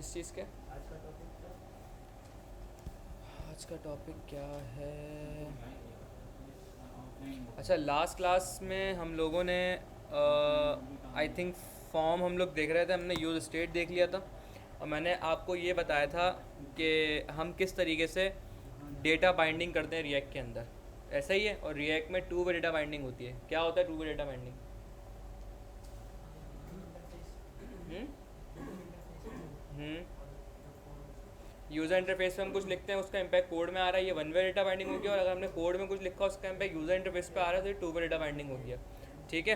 किस चीज़ के? आज का टॉपिक क्या है? अच्छा, लास्ट क्लास में हम लोगों ने आई थिंक फॉर्म हम लोग देख रहे थे, हमने यूज स्टेट देख लिया था और मैंने आपको ये बताया था कि हम किस तरीके से डेटा बाइंडिंग करते हैं रिएक्ट के अंदर। ऐसा ही है, और रिएक्ट में टू वे डेटा बाइंडिंग होती है। क्या होता है टू वे डेटा बाइंडिंग? हम्म हम्म यूज़र इंटरफेस पे हम कुछ लिखते हैं, उसका इम्पैक्ट कोड में आ रहा है, ये वन वे डेटा बाइंडिंग हो गया। और अगर हमने कोड में कुछ लिखा उसका इम्पैक्ट यूज़र इंटरफेस पे आ रहा है तो ये टू वे डेटा बाइंडिंग हो गया। ठीक है,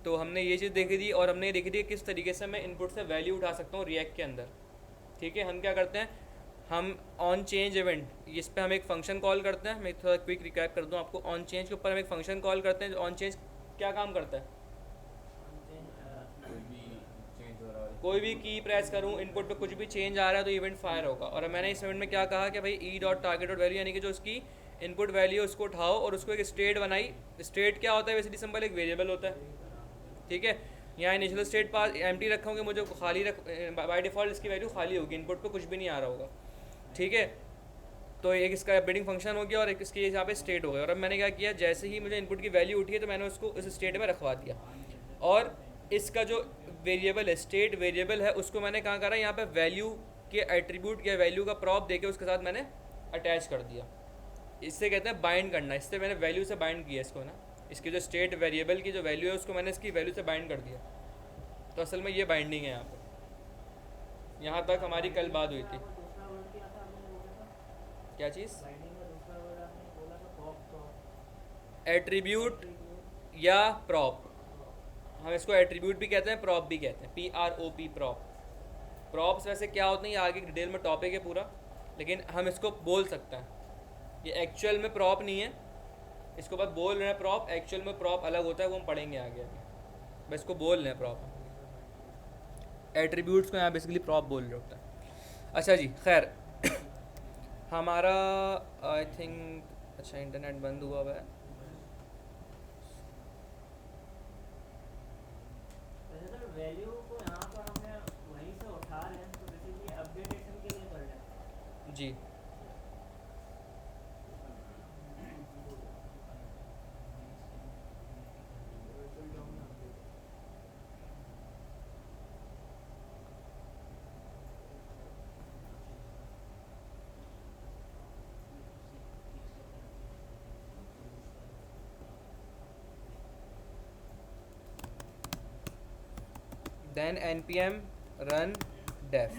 तो हमने ये चीज़ देखी थी और हमने ये देखी थी कि किस तरीके से मैं इनपुट से वैल्यू उठा सकता हूँ रिएक्ट के अंदर। ठीक है, हम क्या करते हैं, हम ऑन चेंज इवेंट, इस पर हम एक फंक्शन कॉल करते हैं। मैं थोड़ा क्विक रिकैप कर दूँ आपको। ऑन चेंज के ऊपर हम एक फंक्शन कॉल करते हैं। ऑन चेंज क्या काम करता है? कोई भी की प्रेस करूँ, इनपुट पे कुछ भी चेंज आ रहा है तो इवेंट फायर होगा। और मैंने इस इवेंट में क्या कहा कि भाई E dot target dot value, यानी कि जो उसकी इनपुट वैल्यू है उसको उठाओ और उसको एक स्टेट बनाई। स्टेट क्या होता है? बेसिकली सिंपल एक वेरिएबल होता है। ठीक है, यहाँ इनिशियल स्टेट पास एम्प्टी रखा हूँ कि मुझे खाली रख, बाय डिफ़ॉल्ट इसकी वैल्यू खाली होगी, इनपुट पे कुछ भी नहीं आ रहा होगा। ठीक है, तो एक इसका अपडेटिंग फंक्शन हो गया और एक इसकी यहाँ पे स्टेट हो गया। और अब मैंने क्या किया, जैसे ही मुझे इनपुट की वैल्यू उठी है तो मैंने उसको इस स्टेट में रखवा दिया। और इसका जो वेरिएबल है, स्टेट वेरिएबल है, उसको मैंने कहाँ करा, यहाँ पे वैल्यू के एट्रीब्यूट या वैल्यू का प्रॉप देके उसके साथ मैंने अटैच कर दिया। इससे कहते हैं बाइंड करना। इससे मैंने वैल्यू से बाइंड किया इसको ना, इसकी जो स्टेट वेरिएबल की जो वैल्यू है उसको मैंने इसकी वैल्यू से बाइंड कर दिया। तो असल में ये बाइंडिंग है यहाँ पे। यहाँ तक हमारी कल बात हुई थी। क्या चीज़? एट्रीब्यूट या प्रॉप। हम इसको एट्रीब्यूट भी कहते हैं, प्रॉप भी कहते हैं, PROP, प्रॉप। प्रॉप्स वैसे क्या होते हैं ये आगे डिटेल में टॉपिक है पूरा, लेकिन हम इसको बोल सकते हैं। ये एक्चुअल में प्रॉप नहीं है, इसको बस बोल रहे हैं प्रॉप। एक्चुअल में प्रॉप अलग होता है, वो हम पढ़ेंगे आगे आगे। बस इसको बोल रहे हैं प्रॉप। एट्रीब्यूट्स को यहाँ बेसिकली प्रॉप बोल रहे होता है। अच्छा जी, खैर हमारा आई थिंक, अच्छा इंटरनेट बंद हुआ हुआ है। वैल्यू को यहाँ पर हमने वहीं से उठा रहे हैं, तो बेसिकली अपडेटेशन के लिए कर रहे हैं जी। then npm run def।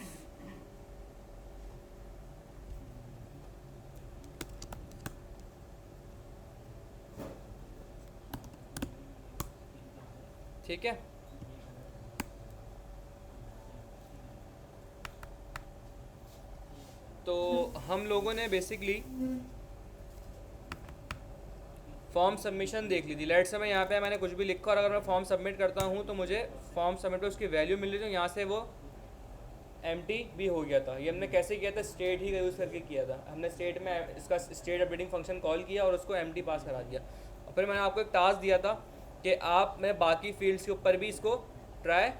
ठीक है, तो हम लोगों ने बेसिकली फॉर्म सबमिशन देख ली थी। लेट से मैं यहाँ पे मैंने कुछ भी लिखा और अगर मैं फॉर्म सबमिट करता हूँ तो मुझे फॉर्म सबमिट पे उसकी वैल्यू मिल रही थी, यहाँ से वो एम्प्टी भी हो गया था। ये हमने कैसे किया था? स्टेट ही यूज़ करके किया था हमने। स्टेट में इसका स्टेट अपडेटिंग फंक्शन कॉल किया और उसको एम्प्टी पास करा दिया। और फिर मैंने आपको एक टास्क दिया था कि आप मैं बाकी फील्ड्स के ऊपर भी इसको ट्राई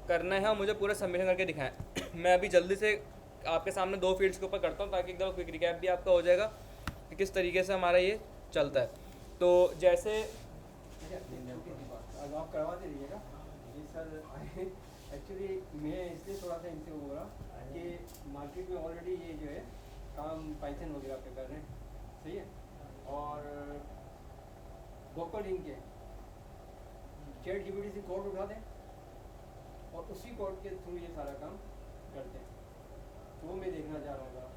करना है और मुझे पूरा सबमिशन करके दिखाएं। मैं अभी जल्दी से आपके सामने दो फील्ड्स के ऊपर करता हूँ ताकि एकदम क्विक रिकैप भी आपका हो जाएगा कि किस तरीके से हमारा ये चलता है। तो जैसे आप करवाते रहिएगा जी सर। एक्चुअली मैं इसलिए थोड़ा सा इनसे हो रहा कि मार्केट में ऑलरेडी ये जो है काम पाइथन वगैरह पे कर रहे हैं, सही है। और वोकल इनके चैट जीपीटी से कोड उठा दें और उसी कोड के थ्रू ये सारा काम करते हैं। तो वो मैं देखना चाह रहा हूँ सर।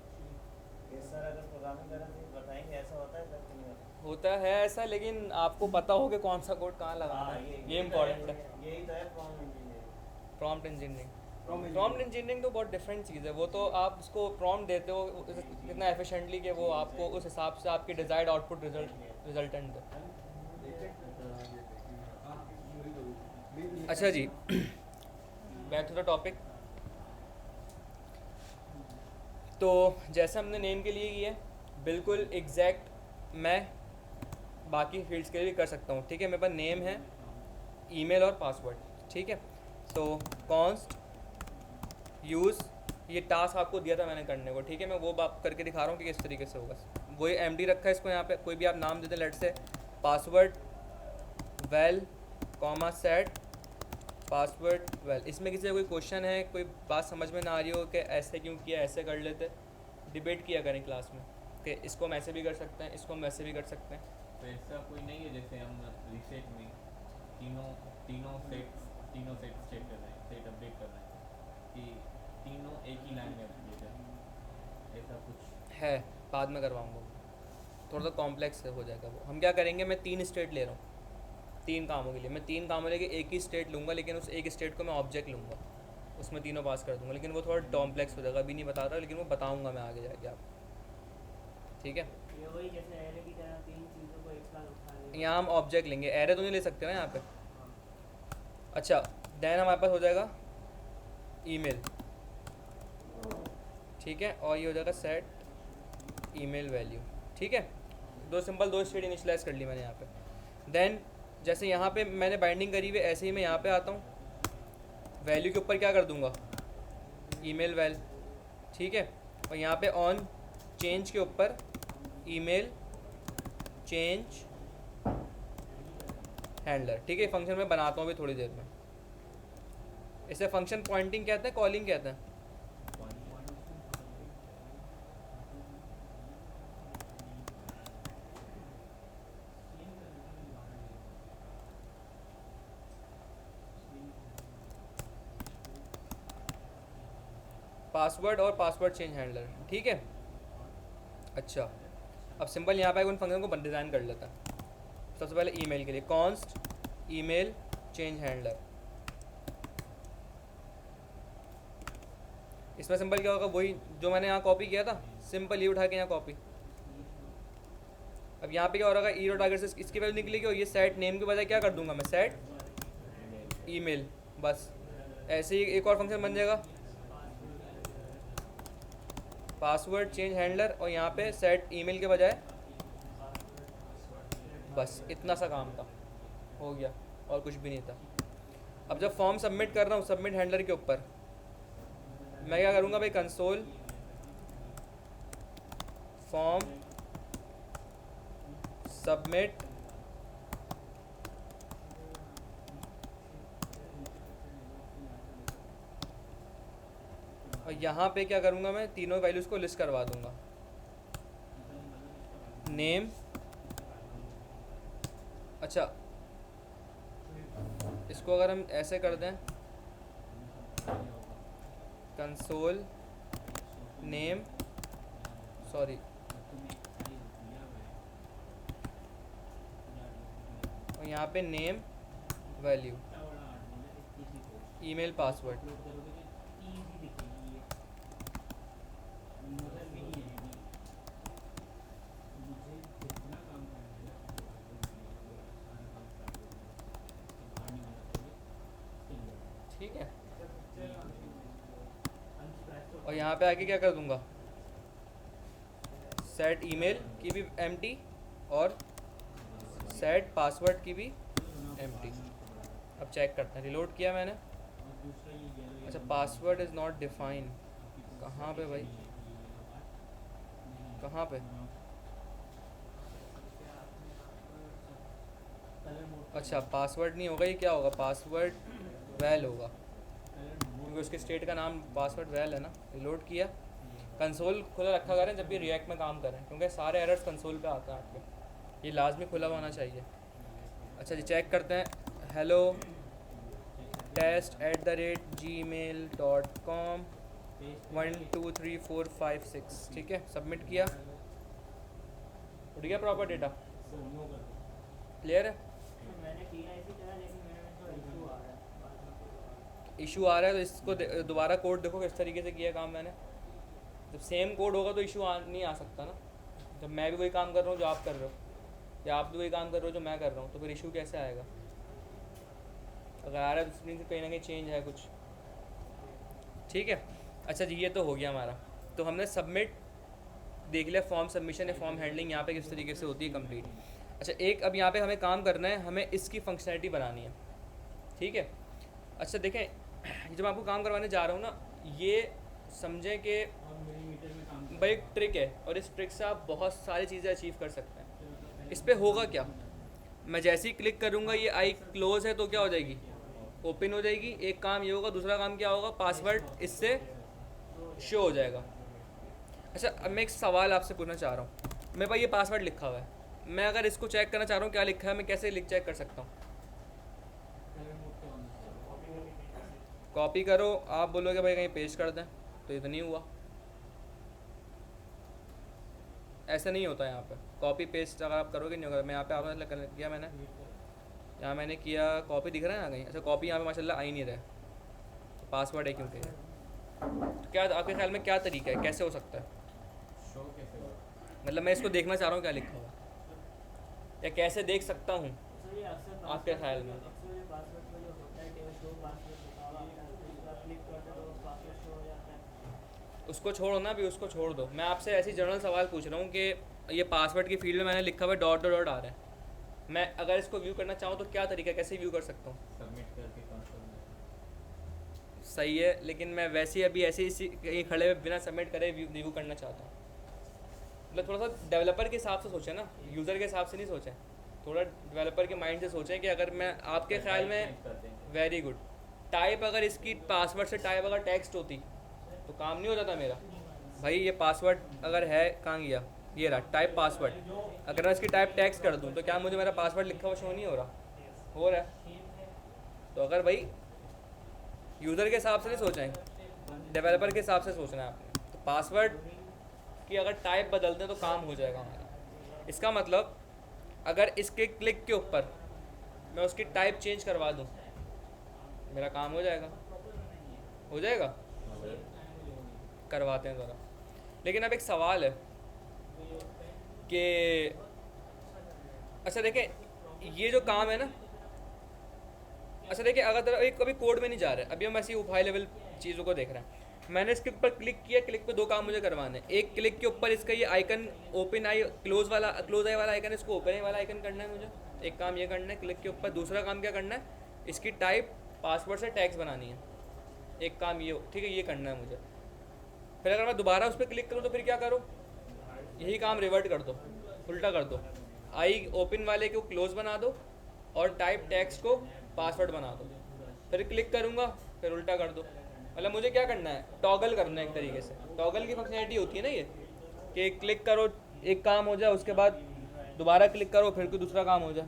अगर प्रोग्रामिंग करना तो बताएंगे, ऐसा होता है सर कि नहीं होता है ऐसा, लेकिन आपको पता हो कि कौन सा कोड कहाँ लगाना है, ये इम्पोर्टेंट है। यही तो है prompt engineering. Prompt engineering, prompt engineering तो बहुत डिफरेंट चीज़ है। वो तो आप उसको प्रॉम्प्ट देते हो इतना एफिशिएंटली कि वो आपको उस हिसाब से आपकी डिज़ायर्ड आउटपुट रिजल्टेंट दे। अच्छा जी, बैक टू द टॉपिक। तो जैसे हमने नेम के लिए किया बिल्कुल एग्जैक्ट मैं बाकी फील्ड्स के लिए भी कर सकता हूँ। ठीक है, मेरे पास नेम है, ईमेल और पासवर्ड। ठीक है, तो कॉन्स्ट यूज़ ये टास्क आपको दिया था मैंने करने को, ठीक है। मैं वो बात करके दिखा रहा हूँ कि किस तरीके से होगा। वही एमडी रखा है इसको यहाँ पे, कोई भी आप नाम दे दें, लेट से password well comma set password well. इसमें किसी का कोई क्वेश्चन है, कोई बात समझ में ना आ रही हो कि ऐसे क्यों किया, ऐसे कर लेते, डिबेट किया करें क्लास में कि इसको हम ऐसे भी कर सकते हैं, इसको हम वैसे भी कर सकते हैं। तो ऐसा कोई नहीं है जैसे हम रीसेट में तीनों तीनों सेट चेक कर रहे हैं, सेट अपडेट कर रहे हैं कि तीनों एक ही लाइन में अपडेट है, ऐसा कुछ है, बाद में करवाऊँगा, थोड़ा सा कॉम्प्लेक्स हो जाएगा वो। हम क्या करेंगे, मैं 3 स्टेट ले रहा हूँ 3 कामों के लिए। मैं 3 कामों लेके एक ही स्टेट लूँगा, लेकिन उस एक स्टेट को मैं ऑब्जेक्ट लूँगा, उसमें तीनों पास कर दूँगा। लेकिन वो थोड़ा कॉम्प्लेक्स हो जाएगा, अभी नहीं बता रहा, लेकिन वो बताऊँगा मैं आगे जाके आप, ठीक है। ये वही जैसे एरे की तरह 3 चीज़ों को एक साथ उठा लेंगे। यहाँ हम ऑब्जेक्ट लेंगे, एरे तो नहीं ले सकते ना यहाँ पे। अच्छा, देन हमारे पास हो जाएगा ईमेल, ठीक है, और ये हो जाएगा सेट ईमेल वैल्यू, ठीक है। दो स्टेट इनिशियलाइज कर ली मैंने यहाँ पे। देन जैसे यहाँ पे मैंने बाइंडिंग करी हुई, ऐसे ही मैं यहाँ पे आता हूँ, वैल्यू के ऊपर क्या कर दूँगा, ईमेल वैल, ठीक है। और यहाँ पे ऑन चेंज के ऊपर ईमेल चेंज हैंडलर, ठीक है। फंक्शन में बनाता हूँ अभी थोड़ी देर में। इसे फंक्शन पॉइंटिंग कहते हैं, कॉलिंग कहते हैं। पासवर्ड और पासवर्ड चेंज हैंडलर, ठीक है। अच्छा, अब सिंपल यहाँ पे उन फंक्शन को डिज़ाइन कर लेता है। सबसे पहले ईमेल के लिए कॉन्स्ट ईमेल चेंज हैंडलर। इसमें सिंपल क्या होगा, वही जो मैंने यहाँ कॉपी किया था, सिंपल ये उठा के यहाँ कॉपी। अब यहाँ पे क्या हो रहा है, ई डॉट टारगेट से इसकी वैल्यू निकलेगी और ये सेट नेम के बजाय क्या कर दूंगा मैं, सेट ईमेल, बस। ऐसे ही एक और फंक्शन बन जाएगा पासवर्ड चेंज हैंडलर, और यहाँ पे सेट ईमेल के बजाय, बस इतना सा काम था, हो गया, और कुछ भी नहीं था। अब जब फॉर्म सबमिट कर रहा हूँ, सबमिट हैंडलर के ऊपर मैं क्या करूँगा भाई, कंसोल फॉर्म सबमिट और यहाँ पे क्या करूँगा, मैं तीनों वैल्यूज़ को लिस्ट करवा दूँगा। नेम, अच्छा इसको अगर हम ऐसे कर दें, कंसोल नेम, सॉरी, और यहाँ पे नेम वैल्यू ईमेल पासवर्ड, ठीक है। और यहाँ पे आके क्या कर दूंगा, सेट ईमेल की भी एम्प्टी और सेट पासवर्ड की भी एम्प्टी। अब चेक करते हैं, रिलोड किया मैंने, अच्छा पासवर्ड इज़ नॉट डिफाइन, कहाँ पे भाई, कहाँ पे, अच्छा पासवर्ड नहीं होगा, ये क्या होगा, पासवर्ड वैल होगा, क्योंकि उसके स्टेट का नाम पासवर्ड वैल है ना। रिलोड किया, कंसोल खुला रखा करें जब भी रिएक्ट में काम करें, क्योंकि सारे एरर्स कंसोल पे आते हैं आपके, ये लाजमी खुला होना चाहिए। अच्छा जी, चेक करते हैं, हेलो test@gmail.com 1 2 3 4 5 6, ठीक है। सबमिट किया, उठ गया प्रॉपर डेटा, क्लियर है। मैंने किया इसी तरह, लेकिन मेरे में थोड़ा इशू आ रहा है, बाद में इशू आ रहा है तो इसको दोबारा कोड देखो किस तरीके से किया काम मैंने। जब सेम कोड होगा तो इशू नहीं आ सकता ना। जब मैं भी वही काम कर रहा हूँ जो आप कर रहे हो, या आप भी वही काम कर रहे हो जो मैं कर रहा हूँ, तो फिर इशू कैसे आएगा। अगर आ रहा है तो कहीं ना कहीं चेंज है कुछ, ठीक है। अच्छा जी, ये तो हो गया हमारा, तो हमने सबमिट देख लिया, फॉर्म सबमिशन या फॉर्म हैंडलिंग यहाँ पे किस तरीके से होती है कंप्लीट। अच्छा, एक अब यहाँ पे हमें काम करना है, हमें इसकी फंक्शनैलिटी बनानी है, ठीक है। अच्छा देखें, जब आपको काम करवाने जा रहा हूँ ना, ये समझें कि भाई एक ट्रिक है और इस ट्रिक से आप बहुत सारी चीज़ें अचीव कर सकते हैं। इस पे होगा क्या, मैं जैसे ही क्लिक करूँगा ये आई क्लोज है तो क्या हो जाएगी, ओपन हो जाएगी। एक काम ये होगा, दूसरा काम क्या होगा, पासवर्ड इससे शो हो जाएगा। अच्छा अब मैं एक सवाल आपसे पूछना चाह रहा हूँ, मेरे पास ये पासवर्ड लिखा हुआ है, मैं अगर इसको चेक करना चाह रहा हूँ क्या लिखा है, मैं कैसे चेक कर सकता हूँ? कॉपी करो, आप बोलोगे भाई कहीं पेस्ट कर दें, तो ये तो नहीं हुआ, ऐसा नहीं होता यहाँ पे। कॉपी पेस्ट अगर आप करोगे नहीं होगा। मैं यहाँ पे आपने किया, मैंने यहाँ मैंने किया, कॉपी दिख रहा है ना कहीं? अच्छा कॉपी यहाँ पे माशाल्लाह आ ही नहीं रहा है, तो पासवर्ड है क्योंकि। तो क्या आपके ख्याल में क्या तरीका है, कैसे हो सकता है? शो कैसे होगा? मतलब मैं इसको देखना चाह रहा हूँ क्या लिखा हुआ, या कैसे देख सकता हूँ सर ये अक्सर आपके ख्याल में? अक्सर ये पासवर्ड का जो होता है कि शो पासवर्ड लिखा हुआ आता है, तो इस पर क्लिक करते तो पासवर्ड शो हो जाता है। उसको छोड़ो ना, अभी उसको छोड़ दो। मैं आपसे ऐसी जनरल सवाल पूछ रहा हूँ कि ये पासवर्ड की फील्ड में मैंने लिखा हुआ डॉट डॉट डॉट आ रहा है, मैं अगर इसको व्यू करना चाहूँ तो क्या तरीका, कैसे व्यू कर सकता हूँ? सबमिट करके कंसोल में। सही है, लेकिन मैं वैसे ही अभी ऐसे ही कहीं खड़े हुए बिना सबमिट करे व्यू करना चाहता हूँ। मतलब थोड़ा सा डेवलपर के हिसाब से सोचें ना, यूज़र के हिसाब से नहीं सोचें, थोड़ा डेवलपर के माइंड से सोचें कि अगर मैं आपके ख्याल में, वेरी गुड, टाइप अगर इसकी पासवर्ड से टाइप अगर टेक्स्ट होती तो काम नहीं हो जाता मेरा। भाई ये पासवर्ड अगर है, कहाँ गया, ये रहा टाइप पासवर्ड, अगर मैं इसकी टाइप टेक्स्ट कर दूँ तो क्या मुझे मेरा पासवर्ड लिखा हुआ शो नहीं हो रहा? हो रहा है। तो अगर भाई यूज़र के हिसाब से नहीं सोचें, डेवलपर के हिसाब से सोचना है आपने, तो पासवर्ड की अगर टाइप बदलते हैं तो काम हो जाएगा हमारा। इसका मतलब अगर इसके क्लिक के ऊपर मैं उसकी टाइप चेंज करवा दूँ, मेरा काम हो जाएगा, हो जाएगा। करवाते हैं ज़रा। लेकिन अब एक सवाल है कि अच्छा देखें ये जो काम है ना, अच्छा देखिए अगर तरह एक कभी कोड में नहीं जा रहा है, अभी हम ऐसी हाई लेवल चीज़ों को देख रहे हैं। मैंने इसके ऊपर क्लिक किया, क्लिक पे दो काम मुझे करवाने हैं। एक क्लिक के ऊपर इसका ये आइकन ओपन आई क्लोज आई वाला आइकन, इसको ओपन आई वाला आइकन करना है मुझे, एक काम ये करना है क्लिक के ऊपर। दूसरा काम क्या करना है, इसकी टाइप पासवर्ड से टैग्स बनानी है, एक काम ये, ठीक है, ये करना है मुझे। फिर अगर मैं दोबारा उस पर क्लिक करूँ तो फिर क्या करूँ, यही काम रिवर्ट कर दो, उल्टा कर दो, आई ओपन वाले को क्लोज बना दो और टाइप टेक्स्ट को पासवर्ड बना दो। फिर क्लिक करूँगा, फिर उल्टा कर दो। मतलब मुझे क्या करना है, टॉगल करना है एक तरीके से। टॉगल की फंक्शनैलिटी होती है ना ये, कि क्लिक करो एक काम हो जाए, उसके बाद दोबारा क्लिक करो फिर कोई दूसरा काम हो जाए,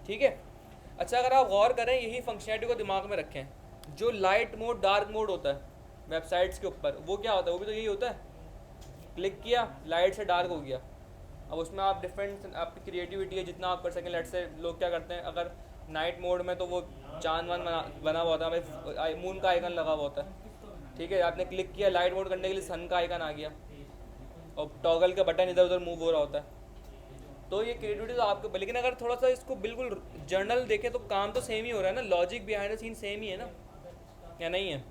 ठीक है। अच्छा अगर आप गौर करें, यही फंक्शनैलिटी को दिमाग में रखें, जो लाइट मोड डार्क मोड होता है वेबसाइट्स के ऊपर, वो क्या होता है, वो भी तो यही होता है, क्लिक किया लाइट से डार्क हो गया। अब उसमें आप डिफरेंट, आपकी क्रिएटिविटी है जितना आप कर सकें। लेट से लोग क्या करते हैं, अगर नाइट मोड में तो वो चांद वान बना हुआ होता है, भाई मून का आइकन लगा हुआ होता है, ठीक है, आपने क्लिक किया लाइट मोड करने के लिए सन का आइकन आ गया और टॉगल का बटन इधर उधर मूव हो रहा होता है। तो ये क्रिएटिविटी तो आपके ऊपर, लेकिन अगर थोड़ा सा इसको बिल्कुल जर्नल देखें तो काम तो सेम ही हो रहा है ना, logic behind the scene same ही है ना, या नहीं है?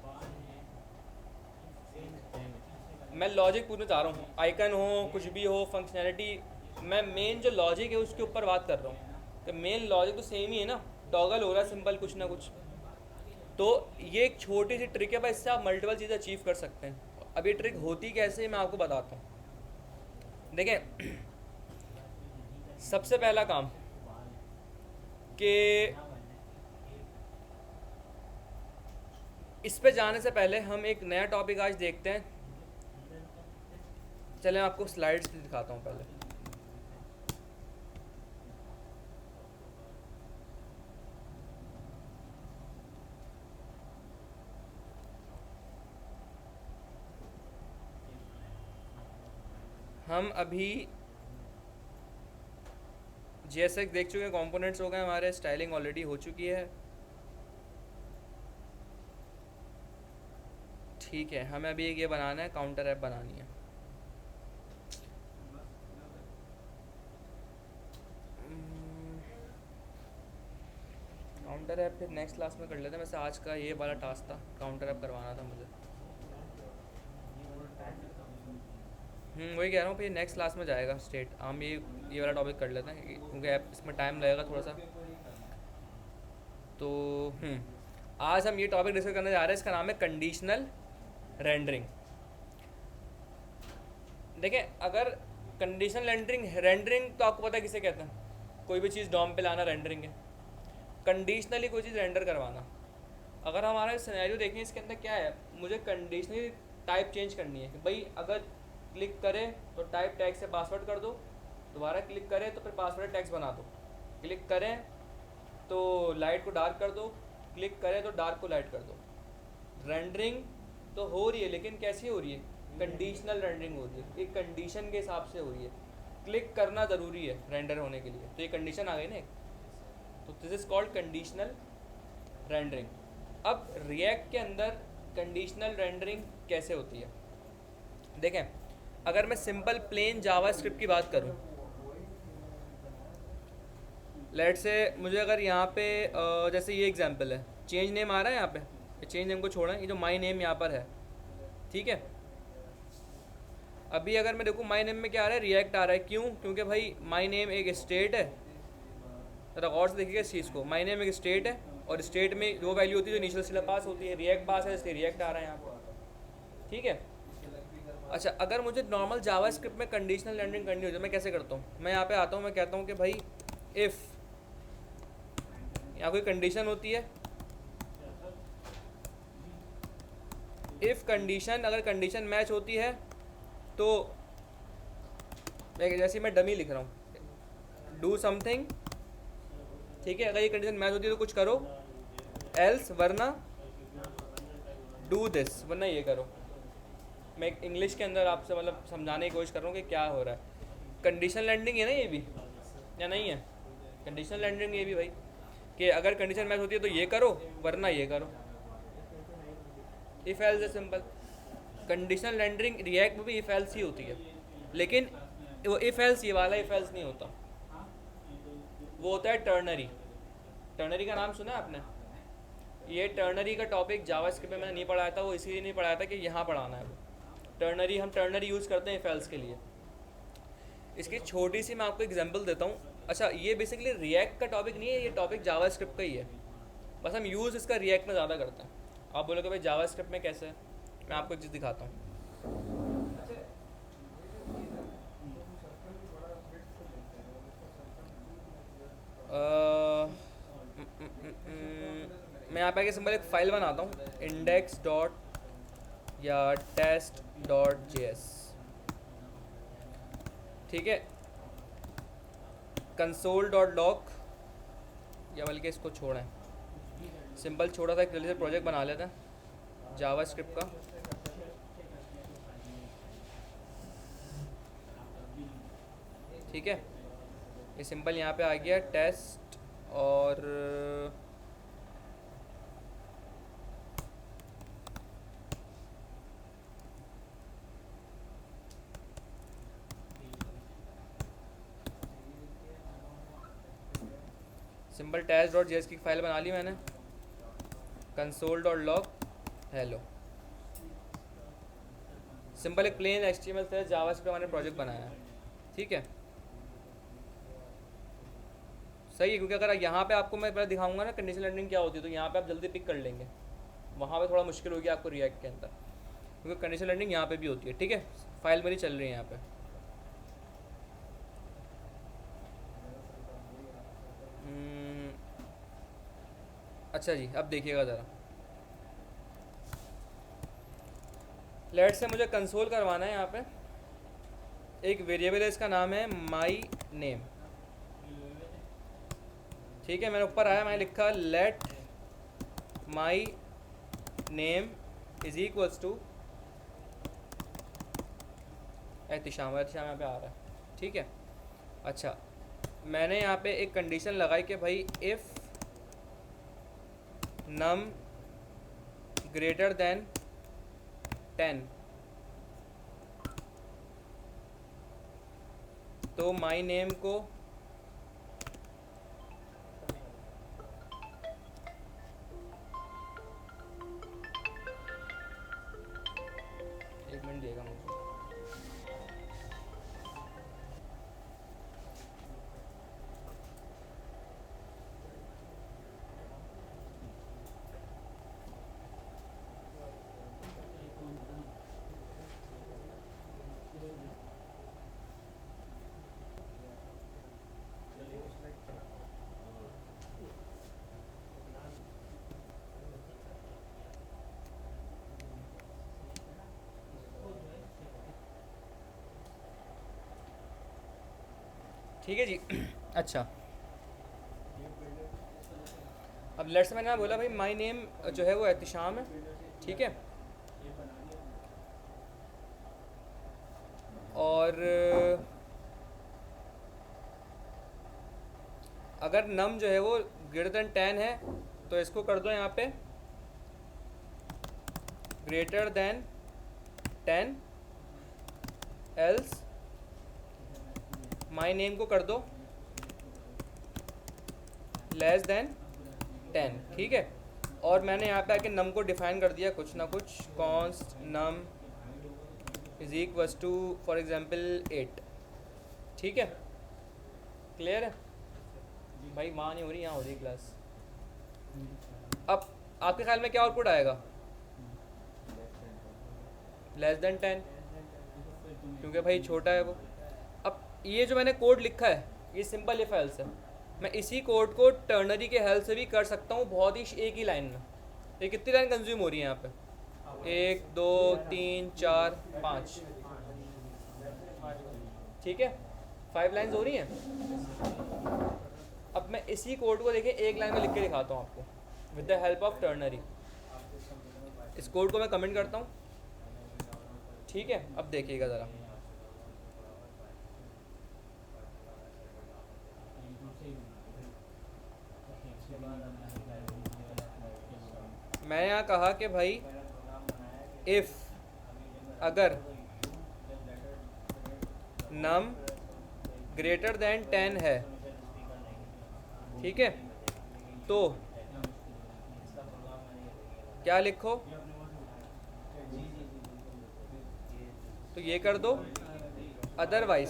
मैं लॉजिक पूछना चाह रहा हूँ, आइकन हो कुछ भी हो फंक्शनैलिटी, मैं मेन जो लॉजिक है उसके ऊपर बात कर रहा हूँ। तो मेन लॉजिक तो सेम ही है ना, टॉगल हो रहा है सिंपल कुछ ना कुछ। तो ये एक छोटी सी ट्रिक है भाई, इससे आप मल्टीपल चीज़ें अचीव कर सकते हैं। अब ये ट्रिक होती कैसे है मैं आपको बताता हूँ। देखें सबसे पहला काम कि इस पे जाने से पहले हम एक नया टॉपिक आज देखते हैं। चलें आपको स्लाइड्स दिखाता हूँ पहले। हम अभी JSX देख चुके हैं, कंपोनेंट्स हो गए हमारे, स्टाइलिंग ऑलरेडी हो चुकी है, ठीक है। हमें अभी एक ये बनाना है, काउंटर ऐप बनानी है। काउंटर ऐप फिर नेक्स्ट क्लास में कर लेते हैं। वैसे आज का ये वाला टास्क था, काउंटर ऐप करवाना था मुझे। वही कह रहा हूँ, फिर नेक्स्ट क्लास में जाएगा स्टेट। हम ये वाला टॉपिक कर लेते हैं क्योंकि ऐप इसमें टाइम लगेगा थोड़ा सा। तो आज हम ये टॉपिक डिस्कस करने जा रहे हैं, इसका नाम है कंडीशनल रेंडरिंग। देखिए अगर कंडीशनल रेंडरिंग रेंडरिंग तो आपको पता है किसे कहते हैं, कोई भी चीज़ डॉम पे लाना रेंडरिंग है। कंडीशनली कोई चीज़ रेंडर करवाना। अगर हमारा सिनेरियो देखें इसके अंदर क्या है, मुझे कंडीशनली टाइप चेंज करनी है कि भाई अगर क्लिक करे तो टाइप टैग से पासवर्ड कर दो, दोबारा क्लिक करें तो फिर पासवर्ड टैग्स बना दो, क्लिक करें तो लाइट को डार्क कर दो, क्लिक करें तो डार्क को लाइट कर दो। रेंडरिंग तो हो रही है लेकिन कैसी हो रही है, कंडीशनल रेंडरिंग हो रही है, एक कंडीशन के हिसाब से हो रही है। क्लिक करना ज़रूरी है रेंडर होने के लिए, तो ये कंडीशन आ गई ना एक, तो this is called conditional rendering. अब रिएक्ट के अंदर कंडीशनल रेंडरिंग कैसे होती है, देखें अगर मैं सिंपल प्लेन जावास्क्रिप्ट की बात करूं, लेट से मुझे अगर यहाँ पे जैसे ये एग्जांपल है, चेंज नेम आ रहा है यहाँ पे, चेंज नेम को छोड़ें, ये जो माई नेम यहाँ पर है, ठीक है। अभी अगर मैं देखूँ माई नेम में क्या आ रहा है, रिएक्ट आ रहा है, क्यों? क्योंकि भाई माई नेम एक स्टेट है, ज़रा गौर से देखिएगा इस चीज़ को, माई नेम एक स्टेट है और स्टेट में जो वैल्यू होती है जो इनिशियल से पास होती है, रिएक्ट पास है इसलिए रिएक्ट आ रहा है यहाँ पर, ठीक है। अच्छा अगर मुझे नॉर्मल जावास्क्रिप्ट में कंडीशनल रेंडरिंग करनी हो तो मैं कैसे करता हूँ, मैं यहाँ पे आता हूँ, मैं कहता हूँ कि भाई इफ़, यहाँ कोई कंडीशन होती है, इफ़ कंडीशन, अगर कंडीशन मैच होती है तो जैसे मैं डमी लिख रहा हूँ, डू समथिंग, ठीक है। अगर ये कंडीशन मैच होती है तो कुछ करो, एल्स वरना डू दिस, वरना ये करो। मैं इंग्लिश के अंदर आपसे मतलब समझाने की कोशिश कर रहा हूँ कि क्या हो रहा है। कंडीशनल रेंडरिंग है ना ये भी, या नहीं है? कंडीशनल रेंडरिंग ये भी भाई कि अगर कंडीशन मैच होती है तो ये करो वरना ये करो, इफ़ एल्स है सिंपल। कंडीशनल रेंडरिंग रिएक्ट में भी इफ़ एल्स ही होती है, लेकिन वो इफ़ एल्स ये वाला इफ़ एल्स नहीं होता, वो होता है टर्नरी। टर्नरी का नाम सुना है आपने? ये टर्नरी का टॉपिक जावास्क्रिप्ट में मैंने नहीं पढ़ाया था, वो इसीलिए नहीं पढ़ाया था कि यहाँ पढ़ाना है वो टर्नरी। हम टर्नरी यूज़ करते हैं इफ़ एल्स के लिए। इसकी छोटी सी मैं आपको एग्जांपल देता हूँ। अच्छा ये बेसिकली रिएक्ट का टॉपिक नहीं है, ये टॉपिक जावास्क्रिप्ट का ही है, बस हम यूज़ इसका रिएक्ट में ज़्यादा करते हैं। आप बोलोगे भाई जावास्क्रिप्ट में कैसे है, मैं आपको एक चीज़ दिखाता हूँ। मैं यहाँ पे आके सिंपल एक फ़ाइल बनाता हूँ, index डॉट या टेस्ट डॉट जेएस, ठीक है। कंसोल डॉट लॉग, या बल्कि इसको छोड़ें, सिंपल छोटा सा एक जल्दी से प्रोजेक्ट बना लेते हैं जावास्क्रिप्ट का। ठीक है, ये सिंपल यहाँ पे आ गया टेस्ट, और सिंपल टेस्ट डॉट जेएस की फाइल बना ली मैंने, console dot log hello, simple एक प्लेन एचटीएमएल से जावास्क्रिप्ट मैंने प्रोजेक्ट बनाया है, ठीक है। सही है, क्योंकि अगर यहाँ पे आपको मैं पहले दिखाऊंगा ना कंडीशनल रेंडरिंग क्या होती है, तो यहाँ पे आप जल्दी पिक कर लेंगे, वहाँ पे थोड़ा मुश्किल होगी आपको रिएक्ट के अंदर, क्योंकि कंडीशनल रेंडरिंग यहाँ पे भी होती है, ठीक है। फाइल मेरी चल रही है यहाँ पे। अच्छा जी, अब देखिएगा ज़रा, लेट से मुझे कंसोल करवाना है। यहाँ पे एक वेरिएबल है, इसका नाम है माई नेम, ठीक है। मैंने ऊपर आया, मैंने लिखा let my name is equals to Ehtisham, Ehtisham यहाँ पे आ रहा है, ठीक है। अच्छा मैंने यहाँ पे एक कंडीशन लगाई कि भाई इफ़ नम ग्रेटर देन 10 तो माई नेम को एक मिनट देगा मुझे। ठीक है जी। अच्छा, अब लेट्स मैंने ना बोला भाई माय नेम जो है वो एहतिशाम है, ठीक है, और अगर नम जो है वो ग्रेटर देन 10 है तो इसको कर दो यहाँ पे greater than 10, else my name को कर दो लेस देन 10, ठीक है। और मैंने यहाँ पे आके नम को डिफाइन कर दिया कुछ ना कुछ, const num is equals to for example 8, ठीक है, क्लियर है भाई? वहाँ नहीं हो रही, यहाँ हो रही क्लास। अब आपके ख्याल में क्या आउटपुट आएगा? लेस देन 10, क्योंकि भाई छोटा है वो। अब ये जो मैंने कोड लिखा है ये सिंपल इफ एल्स है, मैं इसी कोड को टर्नरी के हेल्प से भी कर सकता हूँ बहुत ही एक ही लाइन में। ये कितनी लाइन कंज्यूम हो रही है यहाँ पे? 1 2 3 4 5, ठीक है, 5 लाइन्स हो रही हैं। अब मैं इसी कोड को देखिए एक लाइन में लिख के दिखाता हूँ आपको with the help of ternary. इस कोड को मैं कमेंट करता हूँ, ठीक है। अब देखिएगा ज़रा, मैंने यहाँ कहा कि भाई इफ़ अगर नम ग्रेटर देन 10 है, ठीक है, तो क्या लिखो? तो ये कर दो, अदरवाइज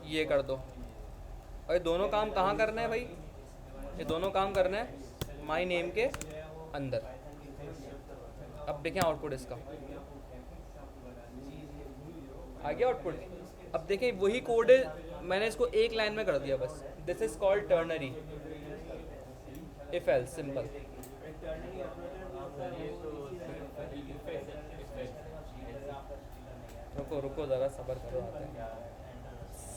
ये कर दो। और ये दोनों काम कहाँ करना है भाई? ये दोनों काम करना है माय नेम के अंदर। अब देखें आउटपुट इसका आ गया आउटपुट। अब देखें वही कोड है, मैंने इसको एक लाइन में कर दिया बस। This is called ternary if else, simple. रुको रुको ज़रा सब्र करो, आते हैं।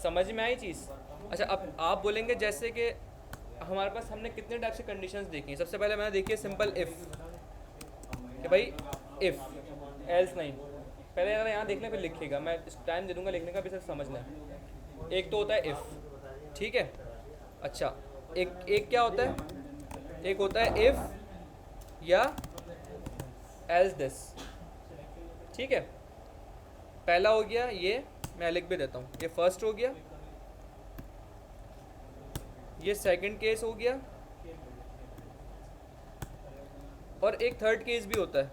समझ में आई चीज़? अच्छा, अब आप बोलेंगे जैसे कि हमारे पास हमने कितने टाइप से कंडीशंस देखी हैं। सबसे पहले मैंने देखी है सिंपल इफ़, कि भाई इफ़ एल्स नहीं। पहले अगर यहाँ देख लें फिर लिखिएगा, मैं टाइम दे दूँगा लिखने का भी, सिर्फ समझ लें। एक तो होता है इफ़, ठीक है। अच्छा, एक क्या होता है? एक होता है इफ़ या एल्स दिस, ठीक है। पहला हो गया ये, मैं लिख भी देता हूँ, ये फर्स्ट हो गया, ये सेकंड केस हो गया, और एक थर्ड केस भी होता है,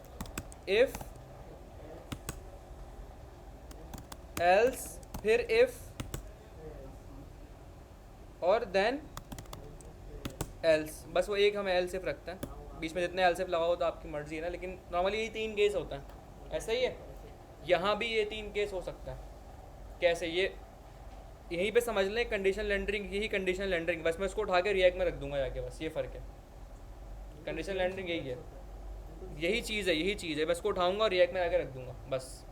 इफ एल्स फिर इफ और देन एल्स। बस वो एक हम एल्स इफ रखते हैं, बीच में जितने एल्स इफ लगा हो तो आपकी मर्जी है ना, लेकिन नॉर्मली यही 3 केस होता है। ऐसा ही है, यहाँ भी ये 3 केस हो सकता है। कैसे? ये यहीं पे समझ लें, कंडीशन लेंडरिंग, यही कंडीशन लेंडरिंग, बस मैं उसको उठा के रिएक्ट में रख दूंगा जाके, बस ये फ़र्क है। कंडीशन लेंडरिंग यही है, यही चीज़ है, यही चीज़ है, बस उसको उठाऊंगा और रिएक्ट में आके रख दूंगा, बस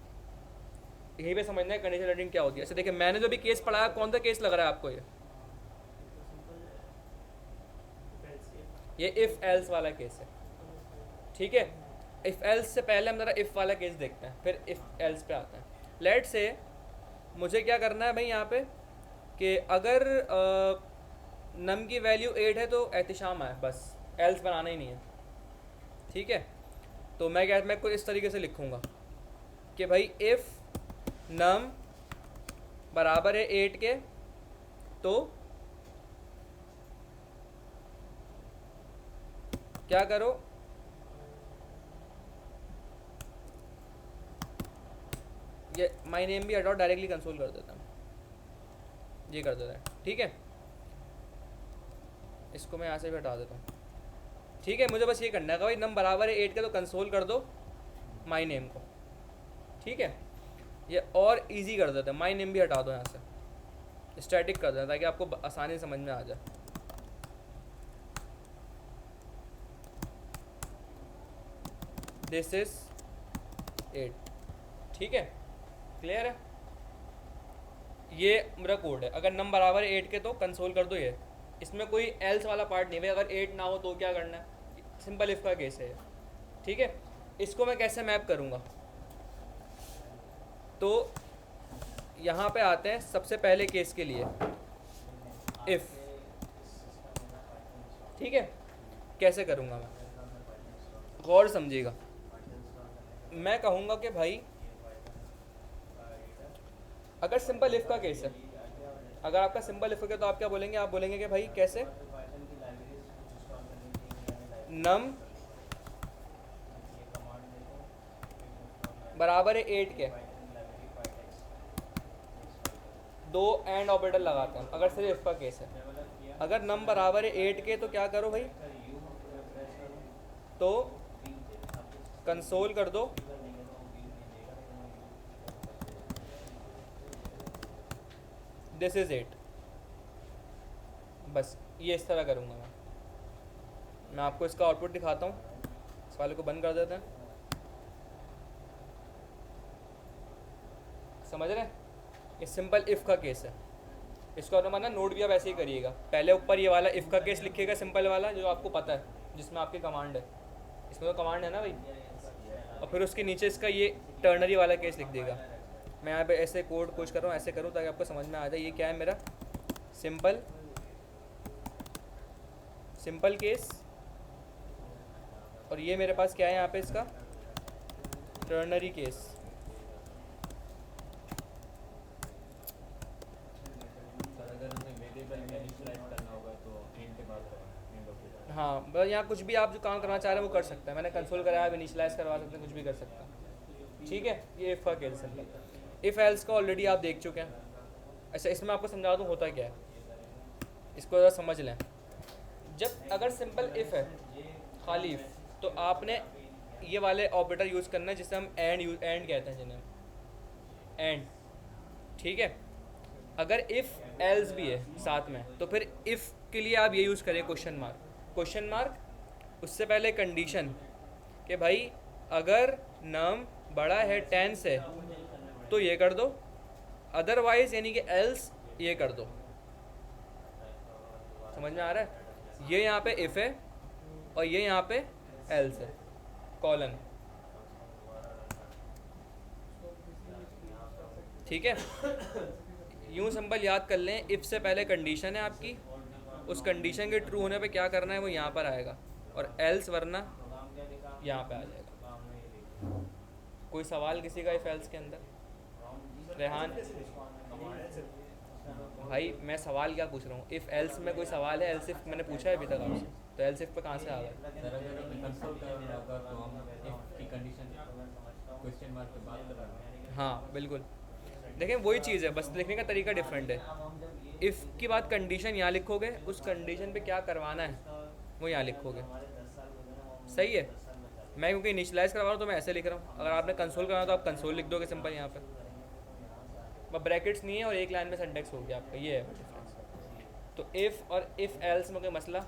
यहीं पे समझना है कंडीशन लेंडरिंग क्या होती है। ऐसे देखिए, मैंने जो भी केस पढ़ाया, कौन सा केस लग रहा है आपको? ये इफ़ एल्स वाला केस है, ठीक है। इफ़ एल्स से पहले हम ज़रा इफ़ वाला केस देखते हैं, फिर इफ़ एल्स पे आते हैं। लेट से मुझे क्या करना है भाई यहाँ पे, कि अगर नम की वैल्यू 8 है तो एहतिशाम आए, बस एल्स बनाना ही नहीं है, ठीक है। तो मैं कुछ इस तरीके से लिखूँगा कि भाई इफ़ नम बराबर है 8 के, तो क्या करो, ये माय नेम भी हटाओ, डायरेक्टली कंसोल कर देता हूँ, ये कर देता है, ठीक है। इसको मैं यहाँ से भी हटा देता हूँ, ठीक है। मुझे बस ये करना है कि भाई नम बराबर है 8 के, तो कंसोल कर दो माय नेम को, ठीक है। ये और इजी कर देता है, माय नेम भी हटा दो यहाँ से, स्टैटिक कर देना ताकि आपको आसानी से समझ में आ जाए। दिस इज 8, ठीक है, क्लियर है। ये मेरा कोड है, अगर नम बराबर है 8 के तो कंसोल कर दो ये। इसमें कोई एल्स वाला पार्ट नहीं है भाई, अगर 8 ना हो तो क्या करना है, सिंपल इफ का केस है ये, ठीक है। इसको मैं कैसे मैप करूँगा, तो यहाँ पे आते हैं सबसे पहले केस के लिए इफ़, ठीक है। कैसे करूँगा मैं, गौर समझिएगा। मैं कहूँगा कि भाई अगर सिंपल इफ़ का केस है, अगर आपका सिंपल इफ़ है तो आप क्या बोलेंगे, आप बोलेंगे कि भाई कैसे नम बराबर है 8 के, दो एंड ऑपरेटर लगाते हैं अगर सिर्फ इफ का केस है। अगर नम बराबर है 8 के तो क्या करो भाई, तो कंसोल कर दो दिस इज 8, बस ये इस तरह करूँगा मैं आपको इसका आउटपुट दिखाता हूँ। इस वाले को बंद कर देते हैं, समझ रहे हैं, ये सिंपल इफ़ का केस है। इसको और माना नोट भी आप ऐसे ही करिएगा, पहले ऊपर ये वाला इफ़ का केस लिखिएगा सिंपल वाला जो आपको पता है, जिसमें आपकी कमांड है, इसमें तो कमांड है ना भाई, और फिर उसके नीचे इसका ये टर्नरी वाला केस लिख देगा। मैं यहाँ पे ऐसे कोड कोच कर रहा हूँ, ऐसे करूँ ताकि आपको समझ में आ जाए ये क्या है मेरा सिंपल केस, और ये मेरे पास क्या है यहाँ पे इसका टर्नरी केस। अगर हमें वेरिएबल में इनिशियलाइज करना होगा तो एंड के बाद हाँ, बस यहाँ कुछ भी आप जो काम करना चाह रहे हैं वो कर सकते हैं, मैंने कंसोल कराया, आप इनिशियलाइज करवा सकते हैं, कुछ भी कर सकते हैं, ठीक है। ये इफ़ का केस है। इफ़ एल्स का ऑलरेडी आप देख चुके हैं। अच्छा, इसमें आपको समझा दूँ होता क्या है, इसको ज़रा समझ लें। जब अगर सिंपल इफ़ है, खाली इफ़, तो आपने ये वाले ऑपरेटर यूज़ करना है जिसे हम एंड कहते हैं, जिन्हें एंड, ठीक है। अगर इफ़ एल्स भी है साथ में तो फिर इफ़ के लिए आप ये यूज़ करें क्वेश्चन मार्क, उससे पहले कंडीशन कि भाई अगर नम बड़ा है 10 से तो ये कर दो, अदरवाइज यानी कि एल्स ये कर दो। समझ में आ रहा है, ये यहाँ पे इफ़ है और ये यहाँ पे एल्स है, कॉलन, ठीक है। यूँ सिंपल याद कर लें, इफ़ से पहले कंडीशन है आपकी, उस कंडीशन के ट्रू होने पे क्या करना है वो यहाँ पर आएगा, और एल्स वरना यहाँ पे आ जाएगा। कोई सवाल किसी का इफ़ एल्स के अंदर? रेहान भाई मैं सवाल क्या पूछ रहा हूँ, इफ़ एल्स में कोई सवाल है? एल्स इफ मैंने पूछा है अभी तक आपसे, तो एल्स इफ पे कहाँ से आ गए? सर अगर हमें कंसोल करना होगा तो हम इफ की कंडीशन क्वेश्चन मार्क के बाद करेंगे। हाँ बिल्कुल, देखें वही चीज़ है, बस लिखने का तरीका डिफरेंट है। इफ़ की बात कंडीशन यहाँ लिखोगे, उस कंडीशन पे क्या करवाना है वो यहाँ लिखोगे, सही है। मैं क्योंकि इनिशियलाइज़ करवा रहा हूँ तो मैं ऐसे लिख रहा हूँ, अगर आपने कंसोल करना तो आप कंसोल लिख दोगे सिंपल यहाँ पे, बस ब्रैकेट्स नहीं है और एक लाइन में सिंटेक्स हो गया आपका, ये है डिफरेंस। तो इफ़ और इफ़ एल्स में कोई मसला?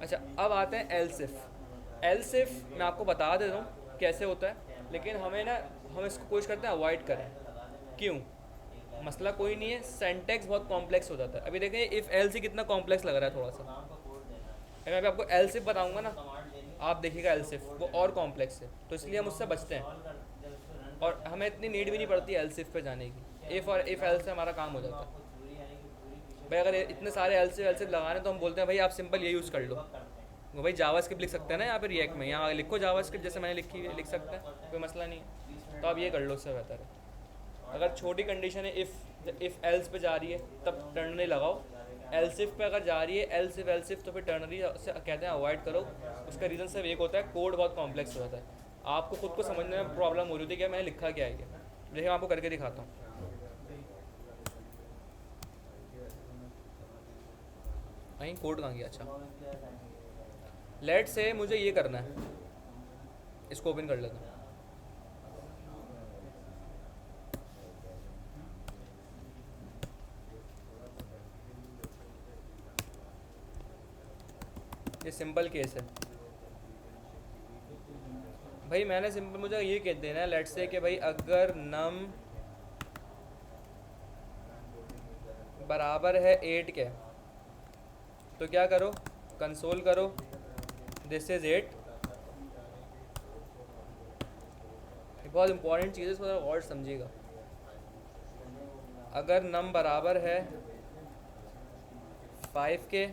अच्छा, अब आते हैं एल्स इफ़। एल्स इफ़ मैं आपको बता दे रहा हूँ कैसे होता है, लेकिन हम इसको कोशिश करते हैं अवॉइड करें। क्यों? मसला कोई नहीं है, सेंटेक्स बहुत कॉम्प्लेक्स हो जाता है। अभी देखें इफ़ एल्स ही कितना कॉम्प्लेक्स लग रहा है थोड़ा सा, मैं अभी आपको एल्स इफ़ बताऊँगा ना, आप देखिएगा एल्स इफ़ वो और कॉम्प्लेक्स है, तो इसलिए हम उससे बचते हैं और हमें इतनी नीड भी नहीं पड़ती एल्स इफ़ पे जाने की। इफ़ और इफ़ एल्स से हमारा काम हो जाता है। भाई अगर इतने सारे एल्स इफ़ लगाने तो हम बोलते हैं भाई आप सिंपल ये यूज़ कर लो, वो भाई जावास्क्रिप्ट लिख सकते हैं ना यहाँ पे रिएक्ट में, यहाँ लिखो जावास्क्रिप्ट जैसे मैंने लिखी है, लिख सकते हैं, कोई मसला नहीं है। तो आप ये कर लो, उससे बेहतर है। अगर छोटी कंडीशन है इफ़ एल्स पे जा रही है तब टर्नरी लगाओ, एल्स इफ़ पे अगर जा रही है एल्स इफ़ तो फिर टर्नरी से कहते हैं अवॉइड करो। उसका रीज़न सिर्फ एक होता है, कोड बहुत कॉम्प्लेक्स हो जाता है, आपको खुद को समझने में प्रॉब्लम हो रही थी कि मैंने लिखा क्या है। देखिए मैं आपको करके दिखाता हूँ। नहीं कोड कहाँ गया? अच्छा, लेट से मुझे ये करना है, इसको ओपन कर लेता हूँ। ये सिंपल केस है भाई, मैंने सिंपल मुझे ये कह देना है लेट से कि भाई अगर नम बराबर है 8 के, तो क्या करो, कंसोल करो, दिस इज 8। बहुत इंपॉर्टेंट चीज़ है, इसको और समझिएगा। अगर नम बराबर है 5 के,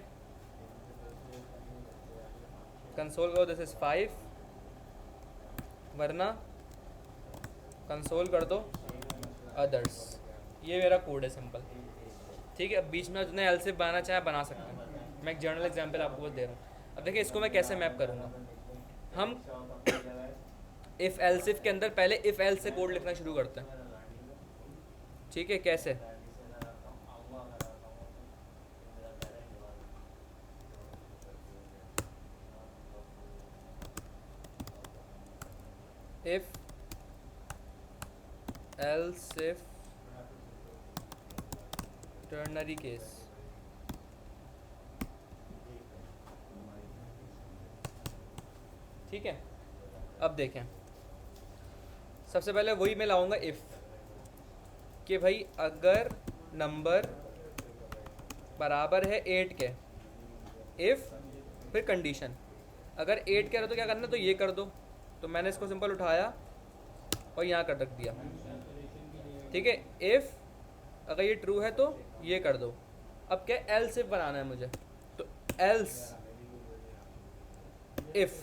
कंसोल करो, दिस इज 5, वरना कंसोल कर दो अदर्स। ये मेरा कोड है सिंपल, ठीक है। अब बीच में जितने एलसिफ बनाना चाहे बना सकते हैं। मैं एक जनरल एग्जांपल आपको बस दे रहा हूँ। अब देखिए इसको मैं कैसे मैप करूँगा। हम इफ़ एलसिफ के अंदर पहले इफ़ एल्स से कोड लिखना शुरू करते हैं, ठीक है। कैसे, इफ एल्सिफ टर्नरी केस, ठीक है। अब देखें, सबसे पहले वही मैं लाऊंगा इफ़, कि भाई अगर नंबर बराबर है 8 के, इफ़ फिर कंडीशन, अगर 8 कह रहे हो तो क्या करना, तो ये कर दो। तो मैंने इसको सिंपल उठाया और यहाँ कर रख दिया, ठीक है। इफ़ अगर ये ट्रू है तो ये कर दो। अब क्या एल्स इफ बनाना है मुझे, तो एल्स इफ़,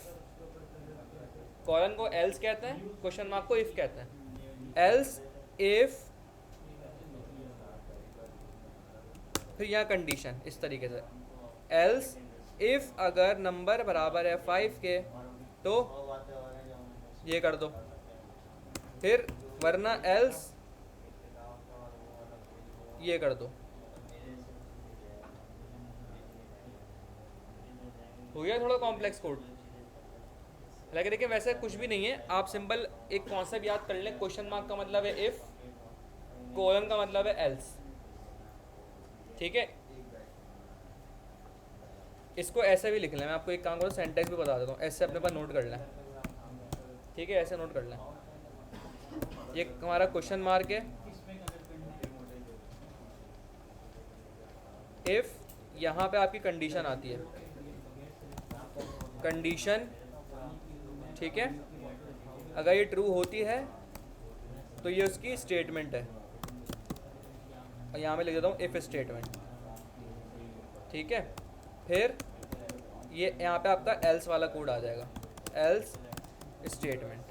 कॉलन को एल्स कहते हैं, क्वेश्चन मार्क को इफ़ कहते हैं। एल्स इफ़, फिर यहाँ कंडीशन इस तरीके से, एल्स इफ़ अगर नंबर बराबर है 5 के तो ये कर दो, फिर वरना एल्स ये कर दो। हो गया थोड़ा कॉम्प्लेक्स कोड, लेकिन देखिए वैसे कुछ भी नहीं है। आप सिंपल एक कॉन्सेप्ट याद कर लें, क्वेश्चन मार्क का मतलब है इफ़, कोलन का मतलब है एल्स, ठीक है। इसको ऐसे भी लिख लें, मैं आपको एक काम करो सेंटेक्स भी बता देता हूँ, ऐसे अपने पास नोट कर लें, ठीक है। ऐसे नोट कर लें, ये हमारा क्वेश्चन मार्क है, इफ़ यहाँ पे आपकी कंडीशन आती है, कंडीशन, ठीक है। अगर ये ट्रू होती है तो ये उसकी स्टेटमेंट है, और यहाँ मैं लिख देता हूँ इफ़ स्टेटमेंट, ठीक है। फिर ये यहाँ पे आपका एल्स वाला कोड आ जाएगा, एल्स स्टेटमेंट।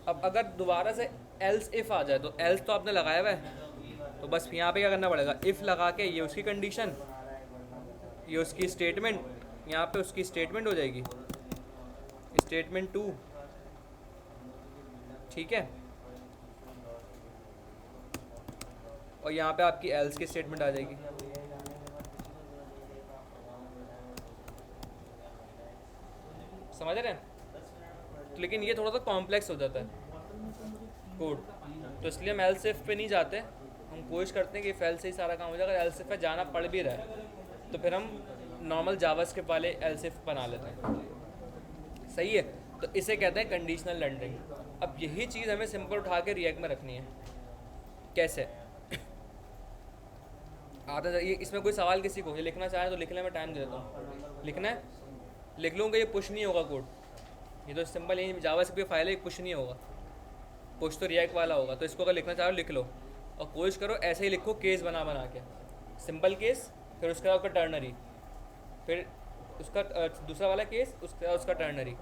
अब अगर दोबारा से एल्स इफ़ आ जाए, तो एल्स तो आपने लगाया हुआ है, तो बस यहाँ पे क्या करना पड़ेगा, इफ़ लगा के ये उसकी कंडीशन, ये उसकी स्टेटमेंट, यहाँ पे उसकी स्टेटमेंट हो जाएगी, स्टेटमेंट 2, ठीक है। और यहाँ पे आपकी एल्स की स्टेटमेंट आ जाएगी। समझ रहे हैं? तो लेकिन ये थोड़ा सा कॉम्प्लेक्स हो जाता है कोड, तो इसलिए हम एल्स इफ पे नहीं जाते। हम कोशिश करते हैं कि इफ एल्स से ही सारा काम हो जाए। अगर एल्स इफ पे जाना पड़ भी रहा है तो फिर हम नॉर्मल जावास्क्रिप्ट वाले एल्स इफ बना लेते हैं, सही है। तो इसे कहते हैं कंडीशनल रेंडरिंग। अब यही चीज़ हमें सिंपल उठा के रिएक्ट में रखनी है। कैसे आता है, ये इसमें कोई सवाल किसी को ये लिखना चाहे तो लिखने में टाइम दे देता हूँ। लिखना है, लिख लूँगा, ये पुश नहीं होगा कोड, ये तो सिंपल यही जावास्क्रिप्ट की फाइल है, पुश नहीं होगा, पुश तो रिएक्ट वाला होगा। तो इसको अगर लिखना चाहो लिख लो, और कोशिश करो ऐसे ही लिखो, केस बना बना के, सिंपल केस, फिर उसके बाद उसका टर्नरी, फिर उसका दूसरा वाला केस, उसके बाद उसका टर्नरी।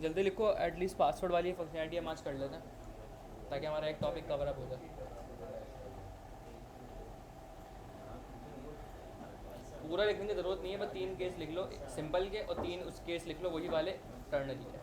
जल्दी लिखो, एटलीस्ट पासवर्ड वाली फंक्शनैलिटी हम आज कर लेते हैं ताकि हमारा एक टॉपिक कवर अप हो जाए। पूरा लिखने की ज़रूरत नहीं है, बस 3 केस लिख लो सिंपल के, और 3 उस केस लिख लो वही वाले टर्नरी के।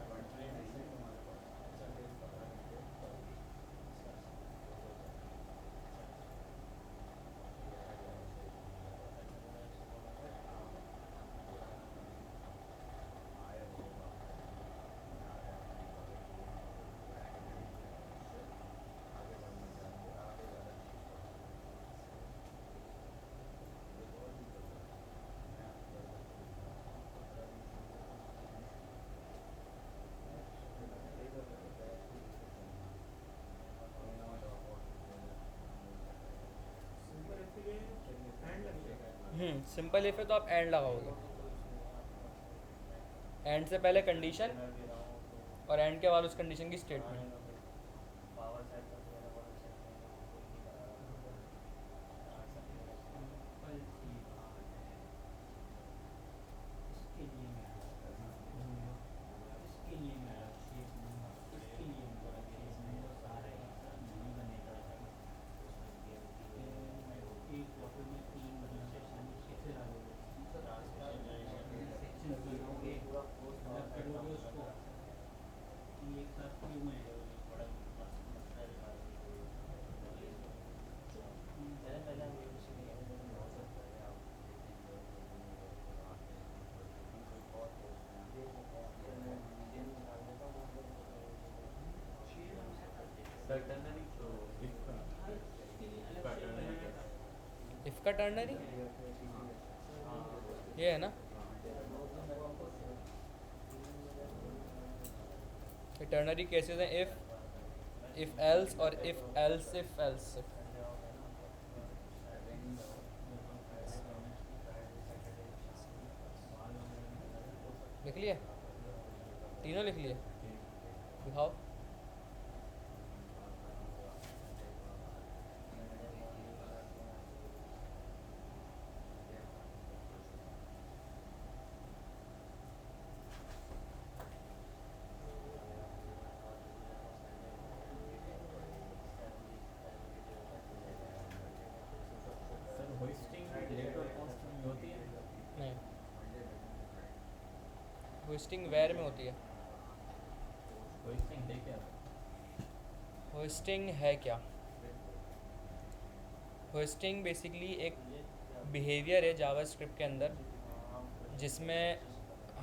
सिंपल इफ है तो आप एंड लगाओगे, एंड से पहले कंडीशन और एंड के बाद उस कंडीशन की स्टेटमेंट। सर टर्नरी तो इसका टर्नरी क्या है? इफ का टर्नरी ये है ना, टर्नरी केसेस हैं इफ एल्स और if else if else if. लिख लिए, तीनों लिख लिए, दिखाओ। सर होस्टिंग लेटर कॉस्ट में होती है? नहीं, होस्टिंग वेयर में होती है। होस्टिंग है क्या? होस्टिंग है क्या? होस्टिंग बेसिकली एक बिहेवियर है जावास्क्रिप्ट के अंदर, जिसमें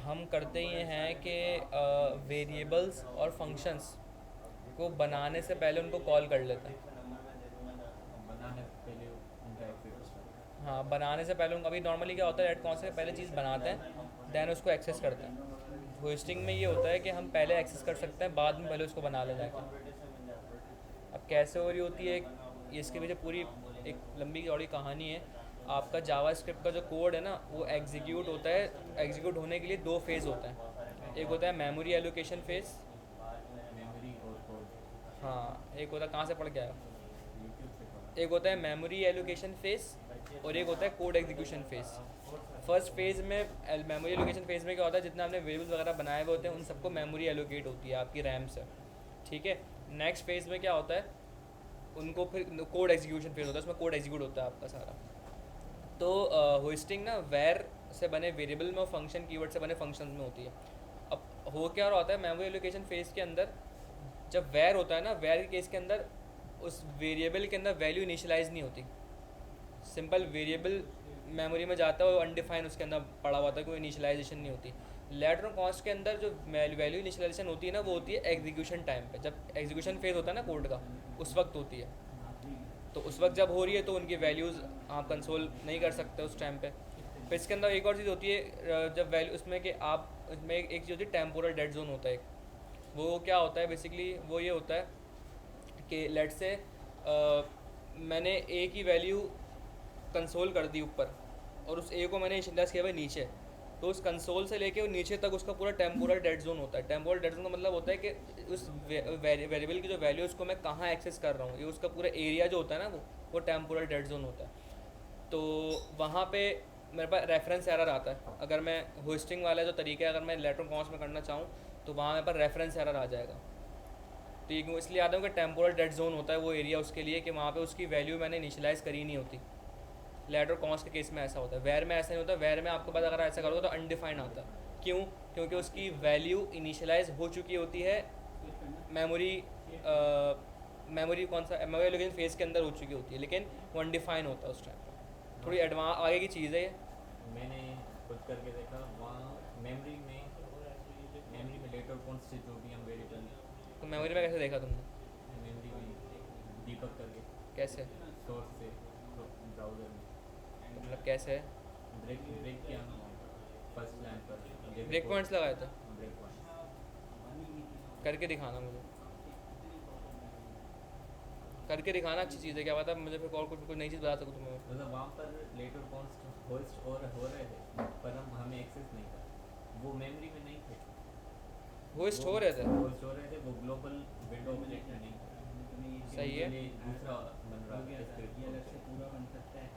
हम करते ये हैं कि वेरिएबल्स और फंक्शंस को बनाने से पहले उनको कॉल कर लेते हैं। बनाने से पहले उनका एक्सेस होता है। हाँ, बनाने से पहले अभी नॉर्मली क्या होता है, कौन से पहले चीज़ बनाते हैं दैन उसको एक्सेस करते हैं। होस्टिंग में ये होता है कि हम पहले एक्सेस कर सकते हैं, बाद में पहले उसको बना ले जाके। अब कैसे हो रही होती है ये, इसके पीछे पूरी एक लंबी चौड़ी कहानी है। आपका जावास्क्रिप्ट का जो कोड है ना, वो एग्जीक्यूट होता है। एग्जीक्यूट होने के लिए दो फेज़ होता है, एक होता है मेमोरी एलोकेशन फेज़। मेमोरी और कोड हाँ, एक होता है, कहाँ से पढ़ के आया, यूट्यूब से पढ़ा। एक होता है मेमोरी एलोकेशन फेज़ और एक होता है code execution phase. First phase में मेमोरी एलोकेशन फेज़ में क्या होता है, जितना आपने वेरिएबल्स वगैरह बनाए हुए होते हैं उन सबको मेमोरी एलोकेट होती है आपकी रैम से, ठीक है। नेक्स्ट फेज़ में क्या होता है, उनको फिर कोड एग्जीक्यूशन फेज़ होता है, उसमें कोड एग्जीक्यूट होता है आपका सारा। तो होस्टिंग ना वेर से बने वेरिएबल में और फंक्शन कीवर्ड से बने फंक्शन में होती है। अब हो क्या रहा होता है मेमोरी एलोकेशन फेज़ के अंदर, जब वेर होता है ना, वेर के केस के अंदर उस वेरिएबल के अंदर वैल्यू इनिशियलाइज नहीं होती। सिंपल वेरिएबल मेमोरी में जाता है और अनडिफाइन उसके अंदर पड़ा हुआ था, कोई इनिशियलाइजेशन नहीं होती। लेटर कॉस्ट के अंदर जो वैल्यू इनिशियलाइजेशन होती है ना, वो होती है एग्जीक्यूशन टाइम पे, जब एग्जीक्यूशन फेज़ होता है ना कोड का, उस वक्त होती है। तो उस वक्त जब हो रही है तो उनकी वैल्यूज़ आप कंसोल नहीं कर सकते उस टाइम पे। फिर इसके अंदर एक और चीज़ होती है, जब वैल्यू उसमें कि आप उसमें एक चीज़ होती है टेम्पोरल डेड जोन होता है एक। वो क्या होता है बेसिकली, वो ये होता है कि लेट से मैंने ए की वैल्यू कंसोल कर दी ऊपर और उस ए को मैंने इनिशियलाइज किया हुआ है नीचे, तो उस कंसोल से लेके नीचे तक उसका पूरा टेम्पोरल डेड जोन होता है। टेम्पोरल डेड जोन का मतलब होता है कि उस वेरिएबल की जो वैल्यू है उसको मैं कहाँ एक्सेस कर रहा हूँ, ये उसका पूरा एरिया जो होता है ना, वो टेम्पोरल डेड जोन होता है। तो वहाँ पे मेरे पास रेफरेंस एरर आता है। अगर मैं होस्टिंग वाला जो तरीका है, अगर मैं लेटर कॉन्स में करना चाहूँ तो वहाँ मेरे पास रेफरेंस एरर आ जाएगा। तो ये इसलिए आता है कि टेम्पोरल डेड जोन होता है वो एरिया उसके लिए, कि वहाँ पे उसकी वैल्यू मैंने इनिशियलाइज़ करी नहीं होती। लेटर कॉन्स के केस में ऐसा होता है, वेयर में ऐसा नहीं होता। वेयर में आपके पास अगर ऐसा करोगे तो अनडिफाइंड आता है। क्यों? क्योंकि उसकी वैल्यू इनिशियलाइज हो चुकी होती है मेमोरी कौन सा मेमोरी एलोकेशन फेज़ के अंदर हो चुकी होती है, लेकिन वो अनडिफाइन होता है उस टाइम। थोड़ी एडवांस आगे की चीज़ है ये। मैंने खुद करके देखा वहाँ मेमोरी में लेटर कौन से जो भी हम वेरिएबल तो मेमोरी में कैसे देखा तुमने? मेमोरी में डीबग करके कैसे? सोर्स से ब्राउज़र में मतलब कैसे? ब्रेक किया ना फर्स्ट लाइन पर ब्रेक पॉइंट्स लगाए थे, ब्रेक पॉइंट करके दिखाना मुझे। करके दिखाना अच्छी चीज़ है, क्या पता मुझे फिर और कुछ नई चीज़ बता सकूँ तुम्हें। मतलब वहाँ पर लेटर कॉन्स्ट होस्ट हो रहे थे पर हम हमें एक्सेस नहीं था, वो मेमोरी में नहीं थे, होस्ट हो रहे थे। होस्ट हो रहे थे, वो ग्लोबल विंडो ऑब्जेक्ट में नहीं थे। सही है। उनके लिए दूसरा बन रहा था स्क्रिप्ट ये अलग से पूरा बन सकता है,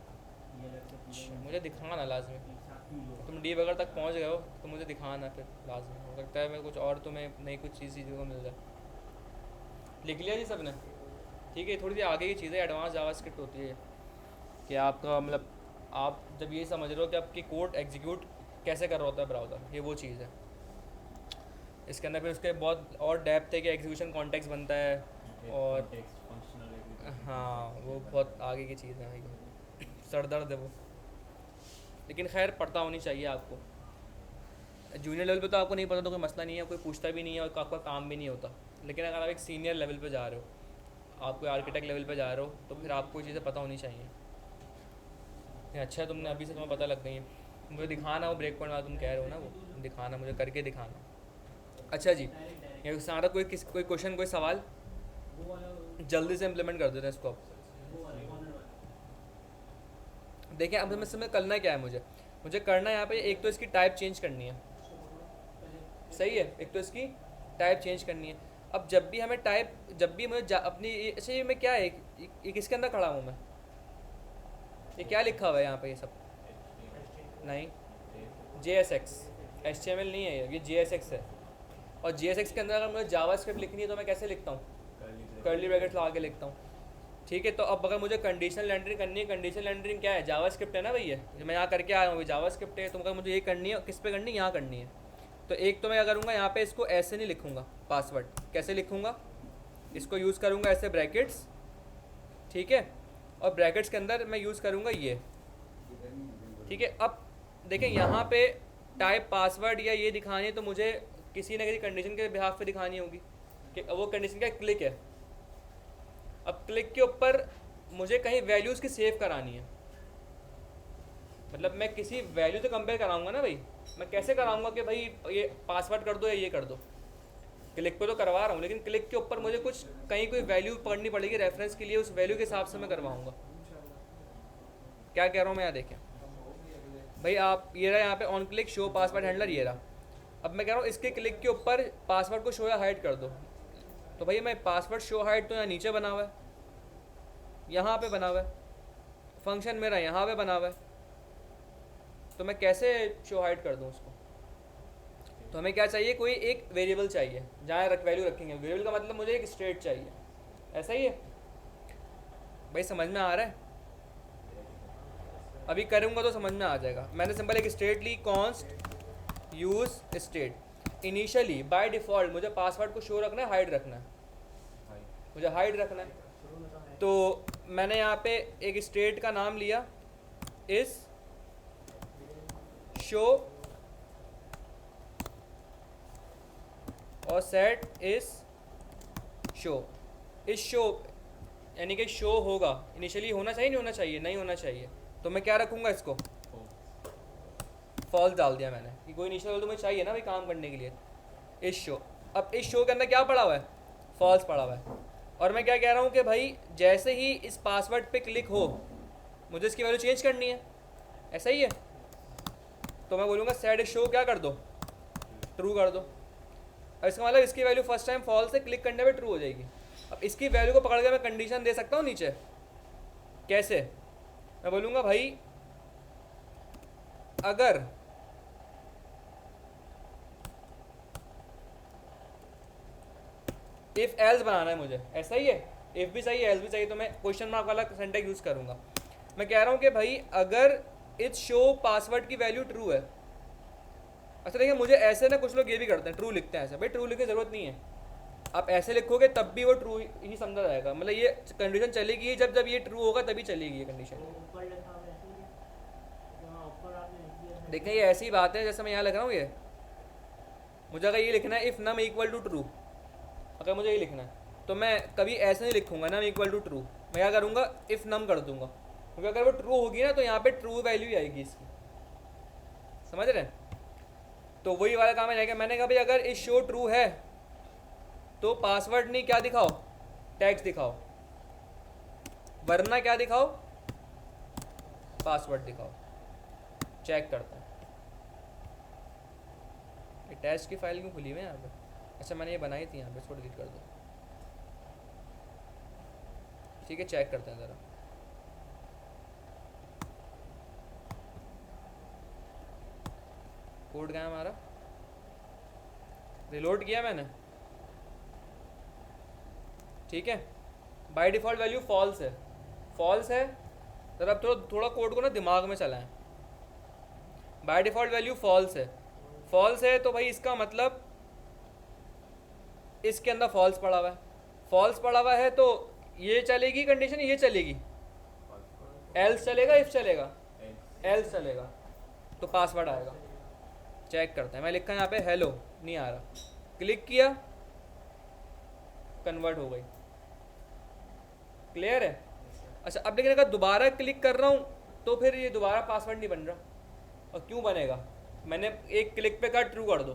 ये अलग से पूरा मुझे दिखाना लाजमी, एक साथ ही लो। तुम डीबगर तक पहुंच गए हो तो मुझे दिखाना फिर लाजमी, हो सकता है मैं कुछ और तुम्हें नई कुछ चीज़ सीखने को मिल जाए। लिख लिया जी सबने? ठीक है, थोड़ी सी आगे की चीज़ है, एडवांस जावास्क्रिप्ट होती है कि आपका मतलब आप जब ये समझ रहे हो कि आपकी कोड एग्जीक्यूट कैसे कर रहा होता है ब्राउज़र, ये वो चीज़ है। इसके अंदर फिर उसके बहुत और डेप्थ है कि एग्जीक्यूशन कॉन्टेक्स्ट बनता है, और फंक्शनल हाँ वो बहुत आगे की चीज़ है भाई, सर दर्द है वो। लेकिन खैर पढ़ता होनी चाहिए आपको। जूनियर लेवल पे तो आपको नहीं पता तो कोई मसला नहीं है, कोई पूछता भी नहीं है और आपका काम भी नहीं होता। लेकिन अगर आप एक सीनियर लेवल पे जा रहे हो, आप कोई आर्किटेक्ट लेवल पे जा रहे हो, तो फिर आपको चीज़ें पता होनी चाहिए। ये अच्छा है तुमने अभी से तुम्हें पता लग गई है। मुझे दिखाना वो ब्रेक पॉइंट वाला तुम कह रहे हो ना, वो दिखाना, मुझे करके दिखाना। अच्छा जी, ये सारा कोई क्वेश्चन, कोई सवाल? वो वाला जल्दी से इम्प्लीमेंट कर देते हैं इसको। वो वाला देखिए अब इसमें करना क्या है, मुझे करना है यहाँ पे, एक तो इसकी टाइप चेंज करनी है, सही है, एक तो इसकी टाइप चेंज करनी है। अब जब भी हमें टाइप, जब भी मुझे अपनी अच्छा ये मैं क्या है, ये किसके अंदर खड़ा हूँ मैं, ये क्या लिखा हुआ है यहाँ पे, ये सब नहीं JSX, HTML नहीं है ये JSX है। और JSX के अंदर अगर मुझे जावास्क्रिप्ट लिखनी है तो मैं कैसे लिखता हूँ, कर्ली ब्रैकेट्स लगा के लिखता हूँ। ठीक है, तो अब अगर मुझे कंडीशनल एंट्रिंग करनी है, कंडीशनल एंट्रिंग क्या है, जावास्क्रिप्ट है ना भैया, मैं यहाँ करके आया हूँ, जावास्क्रिप्ट है। तो अगर मुझे ये करनी है, किस पे करनी है, यहाँ करनी है। तो एक तो मैं क्या करूँगा, यहाँ पे इसको ऐसे नहीं लिखूँगा, पासवर्ड कैसे लिखूँगा, इसको यूज़ करूँगा ऐसे ब्रैकेट्स, ठीक है, और ब्रैकेट्स के अंदर मैं यूज़ करूँगा ये, ठीक है। अब देखें यहाँ पे टाइप पासवर्ड या ये दिखानी है तो मुझे किसी न किसी कंडीशन के बिहाफ पे दिखानी होगी कि वो कंडीशन क्या क्लिक है। अब क्लिक के ऊपर मुझे कहीं वैल्यूज़ की सेव करानी है, मतलब मैं किसी वैल्यू से कंपेयर कराऊंगा ना भाई, मैं कैसे कराऊंगा कि भाई ये पासवर्ड कर दो या ये कर दो। क्लिक पे तो करवा रहा हूँ, लेकिन क्लिक के ऊपर मुझे कुछ कहीं कोई वैल्यू पढ़नी पड़ेगी रेफरेंस के लिए, उस वैल्यू के हिसाब से मैं करवाऊँगा। क्या कह रहा हूँ मैं, यहाँ देखें भाई, आप ये रहा यहाँ पे on click show password handler, ये रहा। अब मैं कह रहा हूँ इसके क्लिक के ऊपर पासवर्ड को शो या हाइड कर दो, तो भाई मैं पासवर्ड शो हाइड तो यहाँ नीचे बना हुआ है, यहाँ पे बना हुआ है, फंक्शन मेरा यहाँ पे बना हुआ है, तो मैं कैसे शो हाइड कर दूँ उसको। तो हमें क्या चाहिए, कोई एक वेरिएबल चाहिए जहाँ वैल्यू रखेंगे। वेरिएबल का मतलब मुझे एक स्टेट चाहिए, ऐसा ही है भाई, समझ में आ रहा है? अभी करूँगा तो समझ में आ जाएगा। मैंने सिंपल एक स्टेट ली, const use state. Initially by default मुझे पासवर्ड को शो रखना है, हाइड रखना है, मुझे हाइड रखना है। तो मैंने यहाँ पे एक स्टेट का नाम लिया, इस शो, और सेट इस शो। इस शो यानी कि शो होगा, इनिशियली होना चाहिए, नहीं होना चाहिए, नहीं होना चाहिए, तो मैं क्या रखूँगा, इसको फॉल्स डाल दिया मैंने कि कोई इनिशियल तो मुझे चाहिए ना भाई काम करने के लिए। इस शो, अब इस शो के अंदर क्या पड़ा हुआ है, फॉल्स पड़ा हुआ है। और मैं क्या कह रहा हूँ कि भाई जैसे ही इस पासवर्ड पे क्लिक हो मुझे इसकी वैल्यू चेंज करनी है, ऐसा ही है। तो मैं बोलूँगा सेट इस शो क्या कर दो, ट्रू कर दो। अब इसका मतलब इसकी वैल्यू फर्स्ट टाइम फॉल्स से क्लिक करने पे ट्रू हो जाएगी। अब इसकी वैल्यू को पकड़ के मैं कंडीशन दे सकता हूँ नीचे, कैसे, मैं बोलूँगा भाई अगर इफ एल्स बनाना है मुझे, ऐसा ही है, इफ भी चाहिए एल्स भी चाहिए, तो मैं क्वेश्चन मार्क वाला सिंटैक्स यूज़ करूँगा। मैं कह रहा हूँ कि भाई अगर इस शो पासवर्ड की वैल्यू ट्रू है। अच्छा देखिए, मुझे ऐसे ना कुछ लोग ये भी करते हैं, ट्रू लिखते हैं ऐसे, भाई ट्रू लिखने की ज़रूरत नहीं है, आप ऐसे लिखोगे तब भी वो ट्रू ही समझा जाएगा। मतलब ये कंडीशन चलेगी जब जब ये ट्रू होगा तभी चलेगी ये कंडीशन। ऊपर लिखा हुआ है ऐसे ही है, जहाँ ऊपर आपने लिख दिया है। देखें ये ऐसी बात है जैसे मैं यहाँ लिख रहा हूँ, ये मुझे अगर ये लिखना है if num equal to true, अगर मुझे ये लिखना है तो मैं कभी ऐसे नहीं लिखूँगा नम इक्वल टू ट्रू, मैं क्या करूँगा इफ़ नम कर दूँगा, क्योंकि अगर वो ट्रू होगी ना तो यहाँ पे ट्रू वैल्यू आएगी इसकी, समझ रहे हैं। तो वही वाला काम है, मैंने कहा भाई अगर इस शो ट्रू है तो पासवर्ड नहीं क्या दिखाओ, टैग्स दिखाओ। वरना क्या दिखाओ, पासवर्ड दिखाओ। चेक करते हैं। ये टेस्ट की फाइल क्यों खुली हुई है यहाँ पे? अच्छा मैंने ये बनाई थी यहाँ पे, इसको डिलीट कर दो। ठीक है, चेक करते हैं ज़रा। कोड गया हमारा, रिलोड किया मैंने। ठीक है, बाय डिफ़ॉल्ट वैल्यू फॉल्स है, फॉल्स है। ज़रा अब थोड़ा कोड को ना दिमाग में चलाएं। बाय डिफ़ॉल्ट वैल्यू फॉल्स है, फॉल्स है तो भाई इसका मतलब इसके अंदर फॉल्स पड़ा हुआ है। फॉल्स पड़ा हुआ है तो ये चलेगी कंडीशन, ये चलेगी, एल्स चलेगा, इफ चलेगा, एल्स चलेगा, तो पासवर्ड आएगा। चेक करते हैं। मैं लिखा यहाँ पे हेलो, नहीं आ रहा, क्लिक किया, कन्वर्ट हो गई। क्लियर है? अच्छा अब लेकिन अगर दोबारा क्लिक कर रहा हूँ तो फिर ये दोबारा पासवर्ड नहीं बन रहा। और क्यों बनेगा? मैंने एक क्लिक पे कहा ट्रू कर दो,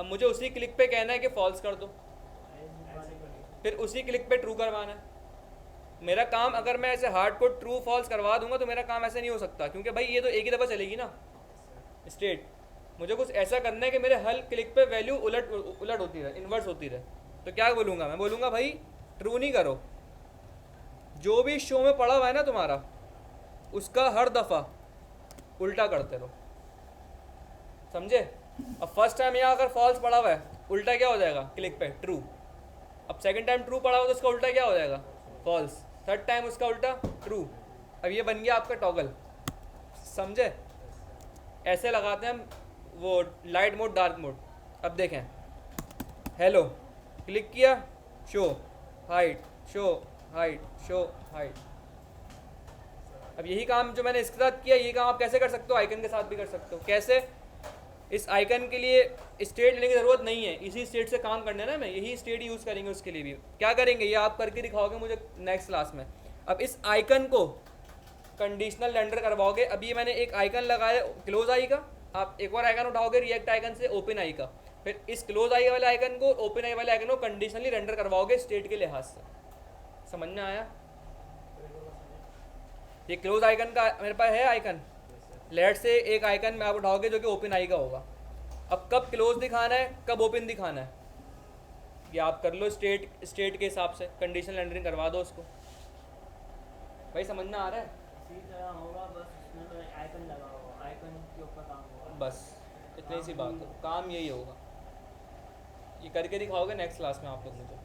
अब मुझे उसी क्लिक पे कहना है कि फॉल्स कर दो, फिर उसी क्लिक पे ट्रू करवाना है। मेरा काम अगर मैं ऐसे हार्ड कोड ट्रू फॉल्स करवा दूंगा तो मेरा काम ऐसे नहीं हो सकता, क्योंकि भाई ये तो एक ही दफ़ा चलेगी ना स्टेट। मुझे कुछ ऐसा करना है कि मेरे हर क्लिक पे वैल्यू उलट होती रहे, इन्वर्स होती रहे। तो क्या बोलूँगा मैं? बोलूँगा भाई ट्रू नहीं करो, जो भी शो में पड़ा हुआ है ना तुम्हारा, उसका हर दफ़ा उल्टा करते रहो। समझे? अब फर्स्ट टाइम यहाँ अगर फॉल्स पड़ा हुआ है, उल्टा क्या हो जाएगा? क्लिक पे ट्रू। अब सेकंड टाइम ट्रू पड़ा हुआ तो उसका उल्टा क्या हो जाएगा? फॉल्स। थर्ड टाइम उसका उल्टा ट्रू। अब ये बन गया आपका टॉगल। समझे? ऐसे लगाते हैं हम वो लाइट मोड, डार्क मोड। अब देखें, हेलो क्लिक किया, show height, show height, show height. अब यही काम जो मैंने इसके साथ किया, यही काम आप कैसे कर सकते हो? आइकन के साथ भी कर सकते हो। कैसे? इस आइकन के लिए स्टेट लेने की ज़रूरत नहीं है, इसी स्टेट से काम करना है ना, मैं यही स्टेट यूज़ करेंगे उसके लिए भी। क्या करेंगे ये आप करके दिखाओगे मुझे नेक्स्ट क्लास में। अब इस आइकन को कंडीशनल रेंडर करवाओगे। अब ये मैंने एक आइकन लगाया क्लोज आई का, आप एक और आइकन उठाओगे रिएक्ट आइकन से, ओपन आई का, फिर इस क्लोज आई वाले आइकन को, ओपन आई वाले आइकन को कंडीशनली रेंडर करवाओगे स्टेट के लिहाज से। समझ में आया? ये क्लोज आइकन का मेरे पास है आइकन, लेट से एक आइकन में आप उठाओगे जो कि ओपन आई का होगा। अब कब क्लोज दिखाना है, कब ओपन दिखाना है, ये आप कर लो स्टेट के हिसाब से, कंडीशनल रेंडरिंग करवा दो उसको। भाई समझ में आ रहा है? इसी तरह होगा, बस इसमें आइकन लगा होगा, आइकन के ऊपर काम होगा। बस इतनी सी बात है, काम यही होगा। ये करके दिखाओगे नेक्स्ट क्लास में आप लोग मुझे?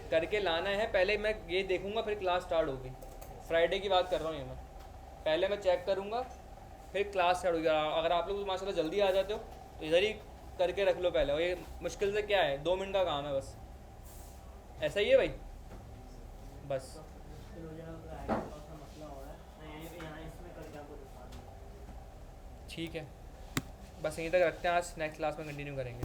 करके लाना है, पहले मैं ये देखूंगा फिर क्लास स्टार्ट होगी। फ्राइडे की बात कर रहा हूँ ये मैं, पहले मैं चेक करूँगा फिर क्लास स्टार्ट होगी। अगर आप लोग माशाल्लाह जल्दी आ जाते हो तो इधर ही करके रख लो पहले। और ये मुश्किल से क्या है, 2 मिनट का काम है बस। ऐसा ही है भाई, बस। मुश्किल हो जाएगा तो आइकन का मसला हो रहा है, मैं यहाँ इसमें करके आपको दिखा दूँगा। ठीक है, बस यहीं तक रखते हैं आज, नेक्स्ट क्लास में कंटिन्यू करेंगे।